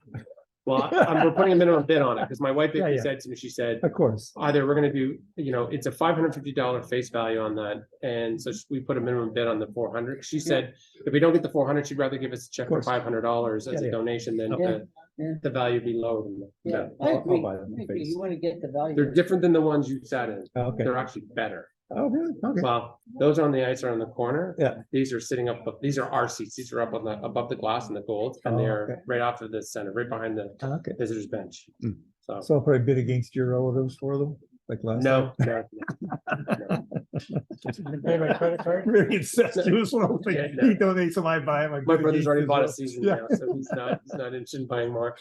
Well, we're putting a minimum bid on it, because my wife Yeah, basically yeah. said to me, she said, Of course. either we're gonna do, it's a $550 face value on that, and so we put a minimum bid on the 400. She said, if we don't get the 400, she'd rather give us a check for course. $500 as Yeah, a yeah. donation than Yeah, yeah. the value be lower than that. Yeah, I'll- I I'll agree, buy them I agree, face. you wanna get the value. They're different than the ones you sat in. Oh, okay. They're actually better. Oh, really? Okay. Well, those on the ice are on the corner. Yeah. These are sitting up, these are our seats. These are up on above the glass and the gold, and Oh, they're okay. right off of the center, right behind the Okay. visitors bench. Mm. So, So I'll probably bid against your relatives for them, like last no, time? no. Pay by credit card? Very incestuous. Well, Yeah, he no. donates some, I buy him. I My bid brother's against already as bought a well. season Yeah. now, so he's not interested in buying more.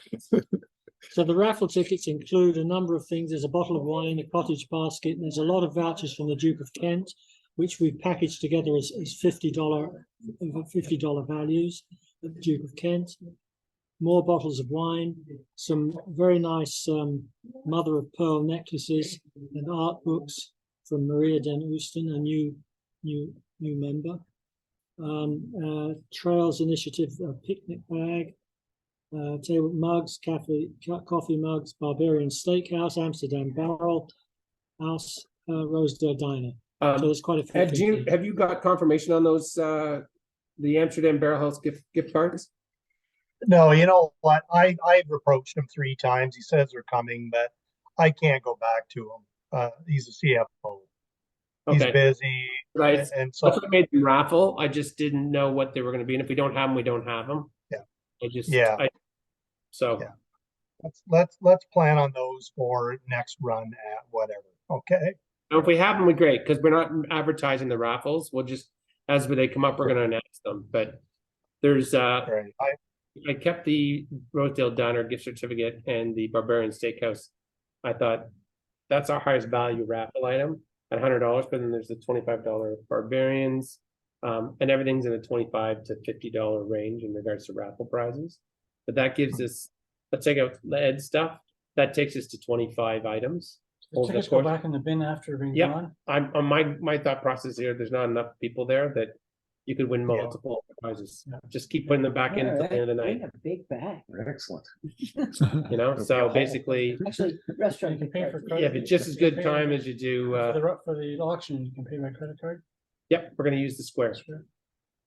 So the raffle tickets include a number of things. There's a bottle of wine, a cottage basket. There's a lot of vouchers from the Duke of Kent, which we've packaged together as $50 values at the Duke of Kent. More bottles of wine, some very nice mother of pearl necklaces and art books from Maria Den Oosten, a new member. Trails Initiative picnic bag. Table mugs, coffee mugs, Barbarian Steakhouse, Amsterdam Barrel House, Rosedale Diner. So there's quite a few. Have you got confirmation on those, the Amsterdam Barrel House gift cards? No, you know what? I've approached him 3 times. He says they're coming, but I can't go back to him. He's a CFO. He's Okay. busy. Right. And so, That's what made them raffle. I just didn't know what they were gonna be, and if we don't have them, we don't have them. Yeah. Yeah. So. Yeah. let's plan on those for next run at whatever. Okay. So if we have them, we're great, because we're not advertising the raffles. We'll just, as they come up, we're gonna announce them, but there's, Right. I kept the Rosedale Diner gift certificate and the Barbarian Steakhouse. I thought that's our highest value raffle item at $100, but then there's the $25 Barbarians. And everything's in the $25 to $50 range in regards to raffle prizes. But that gives us, let's take out the Ed stuff, that takes us to 25 items. The tickets go back in the bin after being Yeah. gone. I'm on my thought process here, there's not enough people there that you could win multiple prizes. Just keep putting them back in until the end of the night, A big bag. Excellent. so basically, Actually, restaurant. You can pay for yeah, credit. but just as good time as you do, For the auction, you can pay by credit card. yep, we're gonna use the square.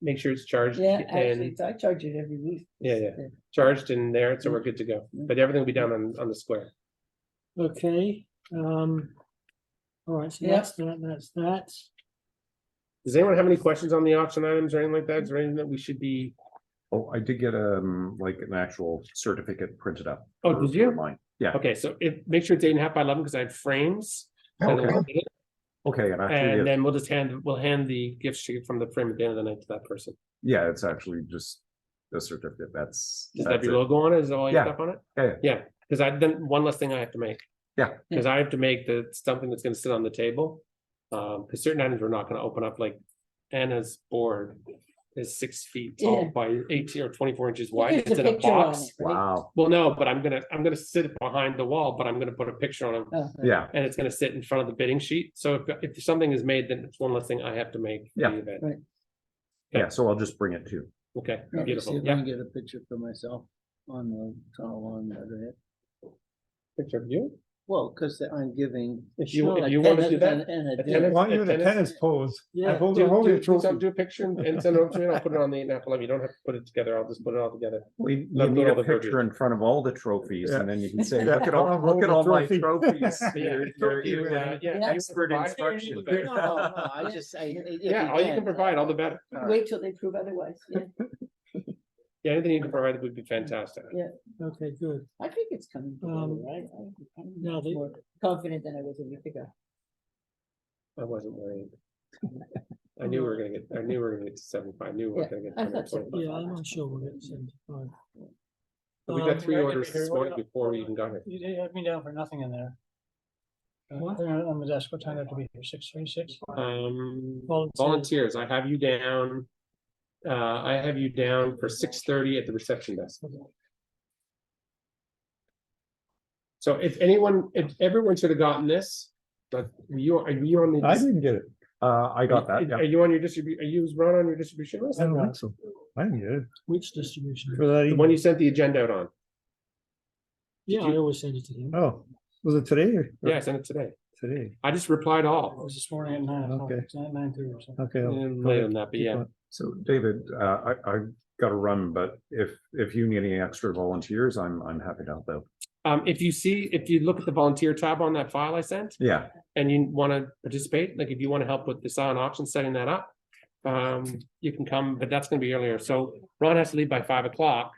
Make sure it's charged Yeah, and, actually, I charge it every week. yeah, charged in there, so we're good to go. But everything will be done on the square. Okay, all right, so Yeah. that's that. Does anyone have any questions on the auction items or anything like that? Is there anything that we should be? Oh, I did get like an actual certificate printed up. Oh, for- did you? for mine. Yeah, Okay, so make sure it's 8.5 by 11, because I have frames. Okay. okay, and actually, And it- then we'll hand the gift certificate from the frame at the end of the night to that person. yeah, it's actually just a certificate, that's. Does that have that's your it. logo on it? Is all your Yeah. stuff on it? Yeah, Yeah, because then one less thing I have to make. Yeah. Because I have to make something that's gonna sit on the table. Because certain items we're not gonna open up, like Anna's board is 6 feet tall Yeah. by 18 or 24 inches wide. There's It's a in a picture on box. it, right? wow, Well, no, but I'm gonna sit behind the wall, but I'm gonna put a picture on it, Oh, yeah, and it's gonna sit in front of the bidding sheet. So if something is made, then it's one less thing I have to make. for the Yeah. event. Right. yeah, so I'll just bring it too. Okay, Yeah, beautiful. see if I Yeah, can get a picture for myself on the tunnel on the other head. picture of you. Well, because I'm giving. If you want to do that, And a a dinner. tennis- Want you in a tennis- tennis pose? Yeah. Hold Do, hold do, your do, trophy. do a picture and send it over to me. I'll put it on the 8.5. You don't have to put it together. I'll just put it all together. You Not need all a the picture verbiage. in front of all the trophies, Yeah. and then you can say, Yeah, look at I'll all, hold look at the all my trophy. trophies. Yeah, You're yeah, Yeah. expert provide- instruction. No, I just, Yeah, all you can provide, all the better. Wait till they prove otherwise, yeah. Yeah, anything you can provide would be fantastic. Okay, good. I think it's coming together, right? I'm now the- more confident than I was a week ago. I wasn't worried. I knew we were gonna get to 75. I knew we were Yeah, gonna get I thought so. 125. Yeah, I'm not sure we'll get 75. But we got 3 Um, orders this morning before we even got here. You had me down for nothing in there. What? They're on the desk, what time do I have to be here, 6:36? Volunteers, I have you down. I have you down for 6:30 at the reception desk. So if everyone should have gotten this, but are you on the? I didn't get it. I got that, Are yeah. you on your are you Ron on your distribution list? I don't think so. I didn't get it. Which distribution? For that The one you sent the agenda out on. Yeah, I you- always send it to him. Oh, was it today? Yeah, I sent it today. Today. I just replied It all. was this morning at 9 o'clock. Okay. It's 9:30 or something. Okay. And later than that, but yeah. So David, I gotta run, but if you need any extra volunteers, I'm happy to help out. If you look at the volunteer tab on that file I sent, Yeah, and you want to participate, like if you want to help with the silent auction, setting that up, you can come, but that's going to be earlier. So Ron has to leave by 5 o'clock.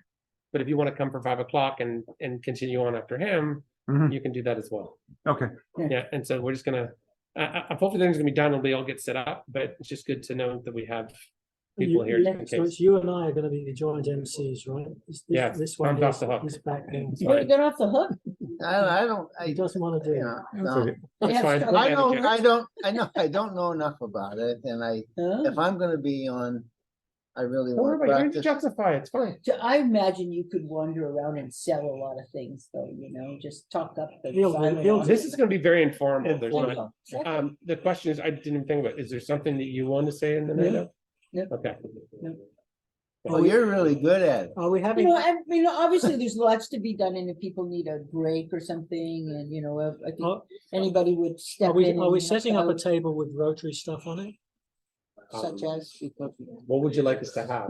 But if you want to come for 5 o'clock and continue on after him, Mhm. you can do that as well. okay. Yeah, and so we're just gonna, hopefully things gonna be done, and we all get set up, but it's just good to know that we have people here just in So it's case. you and I are gonna be the joint MCs, right? Yeah, This one I'm off is the hook. is back then. You get off the hook. He doesn't want to do You it. know, That's no. okay. That's fine. Yeah, I don't, Etiquette. I don't know enough about it, and Huh? if I'm gonna be on, I really Don't worry want about it, you to don't need to practice. justify it, it's fine. So I imagine you could wander around and sell a lot of things though, just talk up the. He'll- silent he'll- auction. This is gonna be very informal, there's Informal. not, the question is, I didn't even think about, it. Is there something that you want to say in the night No. of? No. Okay. Oh, you're really good at it. Are we You having, know, obviously there's lots to be done and if people need a break or something and, I think are anybody would step we, in. are we and setting help up a out, table with Rotary stuff on it? Such as. What would you like us to have?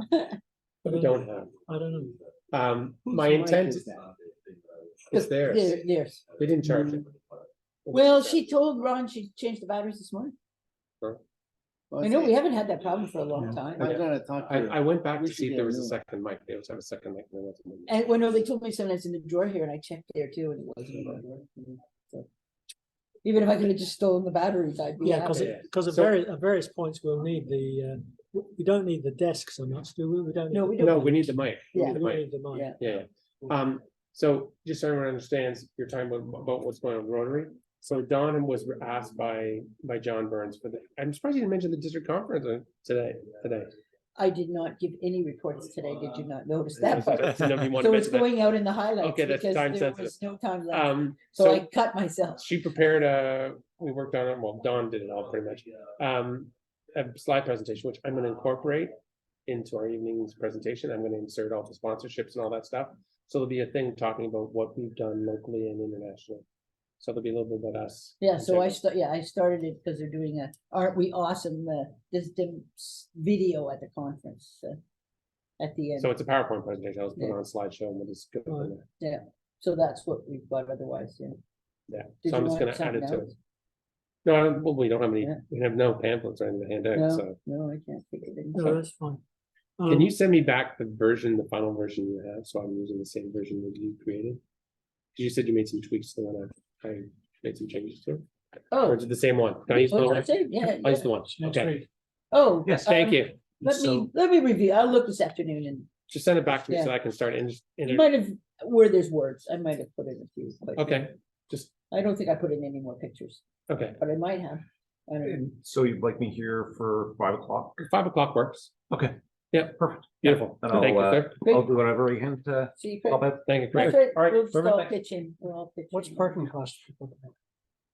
That we don't have. I don't know. My intent is theirs, Theirs. they didn't charge it. Well, she told Ron she changed the batteries this morning. Well, I know we haven't had that problem for a long time. I'm gonna talk to you. I went back We to should see if get there a was a new one. second mic, they always have a second mic. there wasn't one. And well, no, they told me sometimes in the drawer here and I checked there too and it wasn't in the drawer. So, even if I could have just stolen the batteries, I'd be Yeah, happy. because So- at various points we'll need we don't need the desk so much, do we? We don't. No, we need- don't. No, we need the mic. We Yeah. need We the mic. need the mic. Yeah. Yeah. So just so everyone understands, you're talking about what's going on with Rotary. So Don was asked by John Burns I'm surprised you didn't mention the district conference today. I did not give any reports today. Did you not notice that? part? I didn't know if you wanted So to it's mention that. going out in the highlights Okay, that's because time there sensitive. was no time left. So So I cut myself. she prepared we worked on it, well, Don did it all pretty much. A slide presentation, which I'm gonna incorporate into our evening's presentation. I'm gonna insert all the sponsorships and all that stuff. So there'll be a thing talking about what we've done locally and internationally. So there'll be a little bit about us. Yeah, so I started it because they're doing Aren't We Awesome, this video at the conference at the end. So it's a PowerPoint presentation. I'll put it on a slideshow and we'll just go from there. Yeah, so that's what we've got otherwise, yeah. Yeah, Did so I'm you just want gonna add it something to it. else? No, well, we don't have any, Yeah. we have no pamphlets or anything to hand out, so. No, I can't think of it. No, that's fine. Can you send me back the final version you have, so I'm using the same version that you created? 'Cause you said you made some tweaks to one, I made some changes to it. Or Oh. is it the same one? Can I use the Oh, one? that's it, yeah. I use the one, Next okay, week. Oh. yes, thank you. Let me review. I'll look this afternoon and Just send it back to me so Yeah. I can start in. it might have, where there's words, I might have put in a few. but Okay, just, I don't think I put in any more pictures, okay, but I might have. I don't know. And so you'd like me here for 5 o'clock? 5 o'clock works. Okay. Yeah, Perfect. beautiful. And Thank you, I'll, sir. I'll do whatever I can to See you, help Craig. out. Thank you, great. That's right. All right, We'll just all perfect. pitch in. We'll all pitch What's in. parking cost?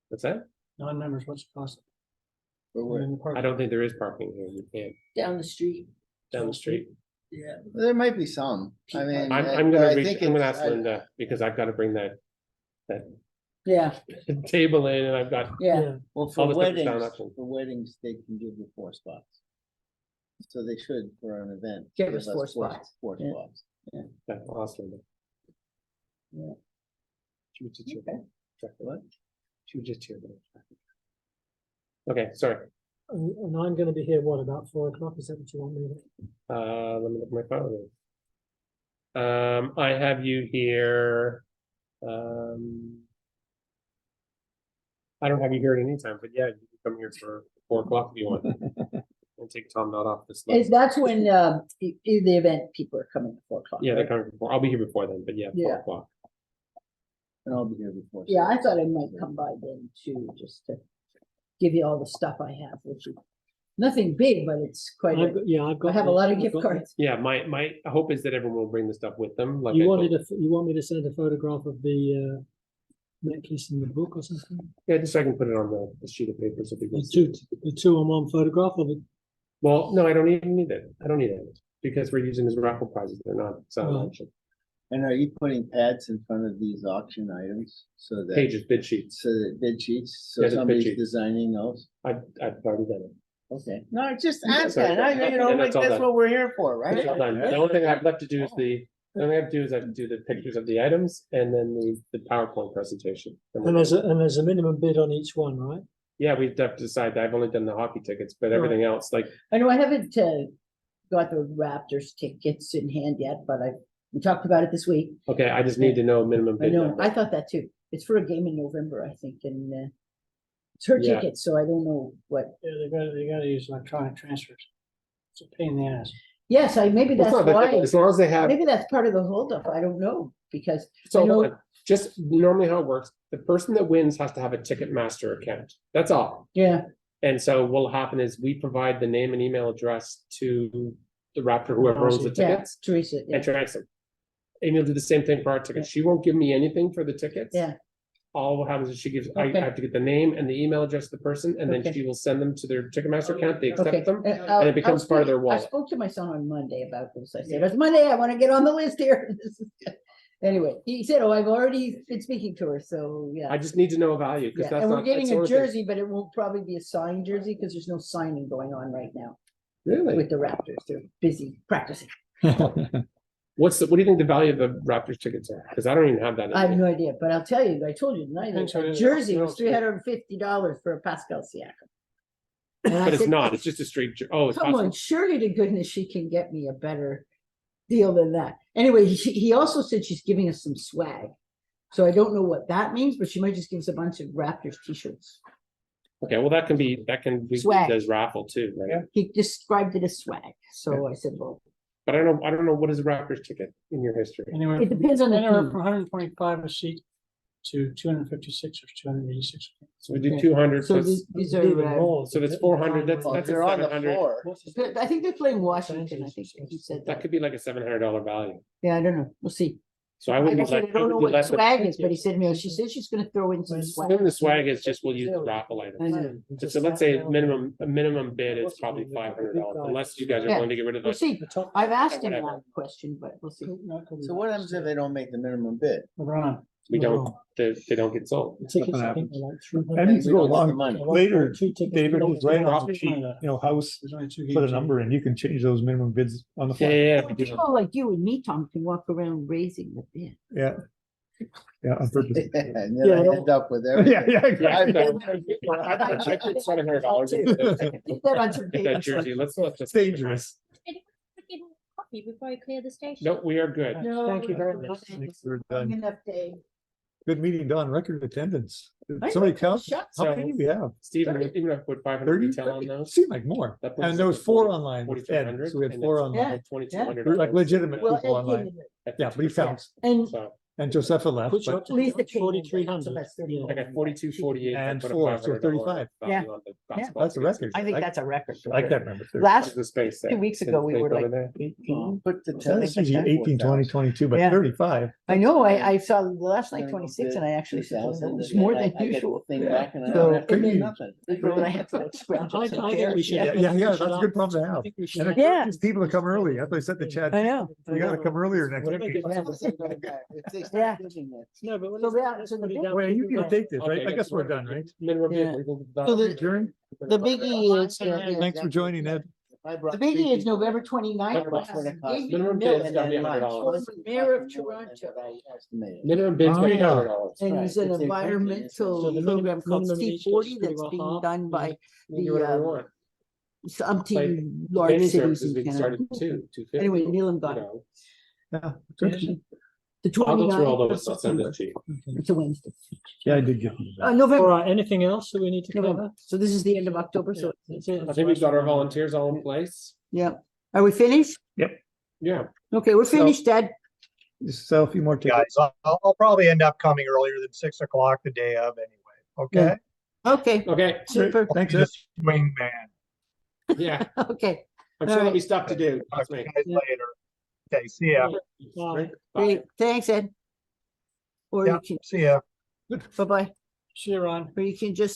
What's that? Non-members, what's the cost? For what? In the park? I don't think there is parking here. You can't, Down the street. down the street. Yeah. There might be some. I mean. I'm but gonna I reach, think I'm gonna it's- ask Linda, because I've got to bring that Yeah, table in and I've got, yeah. Well, all for the different sound weddings, options. they can give you 4 spots. So they should for an event. Give us 4 spots. 4 Yeah. spots. Yeah, I'll ask Linda. Yeah. She was just here. Okay. What? She was just here. Okay, sorry. And I'm gonna be here, what, about 4 o'clock? Is that what you want me to? Let me look at my file again. I have you here. I don't have you here at any time, but yeah, you can come here for 4 o'clock if you want. And take Tom not off this list. That's when the event people are coming at 4 o'clock. Yeah, they're right? coming before. I'll be here before then, but yeah, 4 Yeah. o'clock. And I'll be here before. Yeah, I thought I might come by then too, just to give you all the stuff I have, which is nothing big, but it's quite, I've got. I have a lot of gift cards. Yeah, my hope is that everyone will bring the stuff with them. Like You I wanted told- you want me to send a photograph of the necklace in the book or something? Yeah, just so I can put it on the sheet of paper so people. The 2-on-1 photograph of it. Well, no, I don't even need it. I don't need it because we're using as raffle prizes. They're not silent Right. auction. And are you putting pads in front of these auction items so that? Pages, bid sheets. So that bid sheets, so Yeah, the bid somebody's sheets. designing those? I've already done it. Okay, no, just That's asking, right. you know, And like, that's all that's done. what we're here for, right? It's all done. The only thing I've left to do is the only thing I have to do is I have to do the pictures of the items and then the PowerPoint presentation. And there's a minimum bid on each one, right? Yeah, we've have to decide. I've only done the hockey tickets, but everything else, like, I know I haven't got the Raptors tickets in hand yet, but we talked about it this week. okay, I just need to know minimum I bid know, number. I thought that too. It's for a game in November, I think, and it's her Yeah. ticket, so I don't know what. Yeah, they gotta use electronic transfers. It's a pain in the ass. Yes, maybe It's that's not that why. difficult, as long as they have, Maybe that's part of the holdup. I don't know, because I so know- hold on. Just normally how it works, the person that wins has to have a Ticketmaster account. That's all. yeah, And so what'll happen is we provide the name and email address to the Raptor, whoever owns the yeah, tickets, Teresa, yeah, and tracks them. Amy will do the same thing for our tickets. She won't give me anything for the tickets. yeah, All what happens is she gives, I Okay. have to get the name and the email address of the person, and then Okay. she will send them to their Ticketmaster account, they okay. accept them. I'll- and it becomes I'll part of speak- their wallet. I spoke to my son on Monday about this. I said, it's Monday, I want to get on the list here. This is good. Anyway, he said, oh, I've already been speaking to her, so, yeah. I just need to know a value, because Yeah, that's and we're not. that's getting the a only thing. jersey, but it won't probably be a signed jersey because there's no signing going on right now Really? with the Raptors. They're busy practicing. What do you think the value of the Raptors tickets are? Because I don't even have that. I have no idea, but I'll tell you, I told you tonight, Depends what a it is. jersey was $350 for a Pascal Siakam. And I But it's said, not, it's just a straight, oh, it's come on, possible. surely to goodness she can get me a better deal than that. Anyway, he also said she's giving us some swag. So I don't know what that means, but she might just give us a bunch of Raptors t-shirts. Okay, well, that can be Swag. as raffle too, right? He described it as swag. So I said, well, But I don't know, what is a Raptors ticket in your history? Anywhere. It depends on the Anywhere team. from 125 a seat to 256 or 286. So we do Okay. 200, so so it's, these are, Even more. so that's 400, that's Well, if a they're on the 700. floor, I think they're playing Washington. I think he said That that. could be like a $700 value. Yeah, I don't know. We'll see. So I I wouldn't be said, I like, I don't know would be what less than, swag is, but he said, no, she said she's gonna throw in some swag. then the swag is just, we'll use the raffle I items. know. So let's say a minimum bid is probably $500, unless you guys are Yeah. willing to get rid of We'll the. see. I've asked him Whatever. that question, but we'll see. so what happens if they don't make the minimum bid? Ron. We don't, they don't get sold. Tickets, I think, are like I need to go We don't get the along money. later, Two tickets. David, was right off the There's sheet, only house, two put a games. number in, you can change those minimum bids on the Yeah, fly. yeah, yeah. People like you and me, Tom, can walk around raising the bid. Yeah. Yeah, on purpose. And then I end up with everything. Yeah, yeah, Yeah, exactly. I put $700 into that jersey, let's It's just. dangerous. Coffee before I clear the station. No, we are good. No. Thank you very much. We're Long done. enough day. Good meeting, Don, record attendance. I Somebody know, count, shucks. how So- many do we have? Stephen, even if I put 500 30? retail on those. Seemed like more. that puts And there us was at 4 online with Ed, 4,200, so we had and 4 that's online. Yeah. 2,200. Like legitimate Well, people Ed online. gave me Yeah, but he found, And So and Josepha left, Put your but, at least the king. 4,300. So that's 30. I got 42, 48. I And put a 4, so $500 35. value Yeah. on the basketball that's a tickets. record. I think that's a record. I can't remember. Last, The space there. 2 weeks Can ago, we they were go like to there? 18. Put the That's usually 18, 20, 22, but Yeah. 35. I know, I saw the last night Minimum 26 bid, and I actually said, well, that 2,000, was and more then than I get the usual. thing back and I So, don't have to and pay then- nothing. But I have to like scrounge up I some think chairs. we should- Yeah, I yeah, think yeah, we that's a should good problem to I have. think we should- And it Yeah. encourages people to come early. That's why I said to Chad, I know. you gotta come earlier next Whatever week. gets- If they Yeah. start doing that, No, but So yeah, so the big- Well, you can take this, right? Okay, I guess we're done, right? Minimum bid, Yeah. what do you think of So that? the- Adjourn? The biggie is, Thanks for joining, Ed. if I brought the three biggie is people, November 29th. how much would it cost? Minimum Miller, bid is gotta be And then $100. lunch. Mayor of More than Toronto. what I estimated. Minimum bid's gonna be Oh, yeah. $100. And he's Right, an if they're drinking it, environmental so the program called minimum each C40 gets pretty that's well being half, done by We can do the whatever we want. umpteen large Any cities services, in we can start Canada. at 250. Anyway, Neil and you Don, know. Yeah. the I'll go through all 29th of those, I'll send September. it to you. It's a Wednesday. Yeah, I did get them. All November, right, anything else that we need to November. cover? So this is the end of October, so, That's it. I think we've got our volunteers all in place. yeah. Are we finished? Yeah. Okay, we're finished, Dad. Just sell a few more tickets. Guys, I'll probably end up coming earlier than 6 o'clock the day of anyway, okay? Okay, Okay, super. Thanks, Ed. Swing man. yeah, Okay, I'm All sure there'll be right. stuff to do. Talk Trust to you me. guys later. Okay, see ya. Bye. great. Thanks, Ed. Or Yeah. you can, See ya. bye-bye. See you, Ron. Or you can just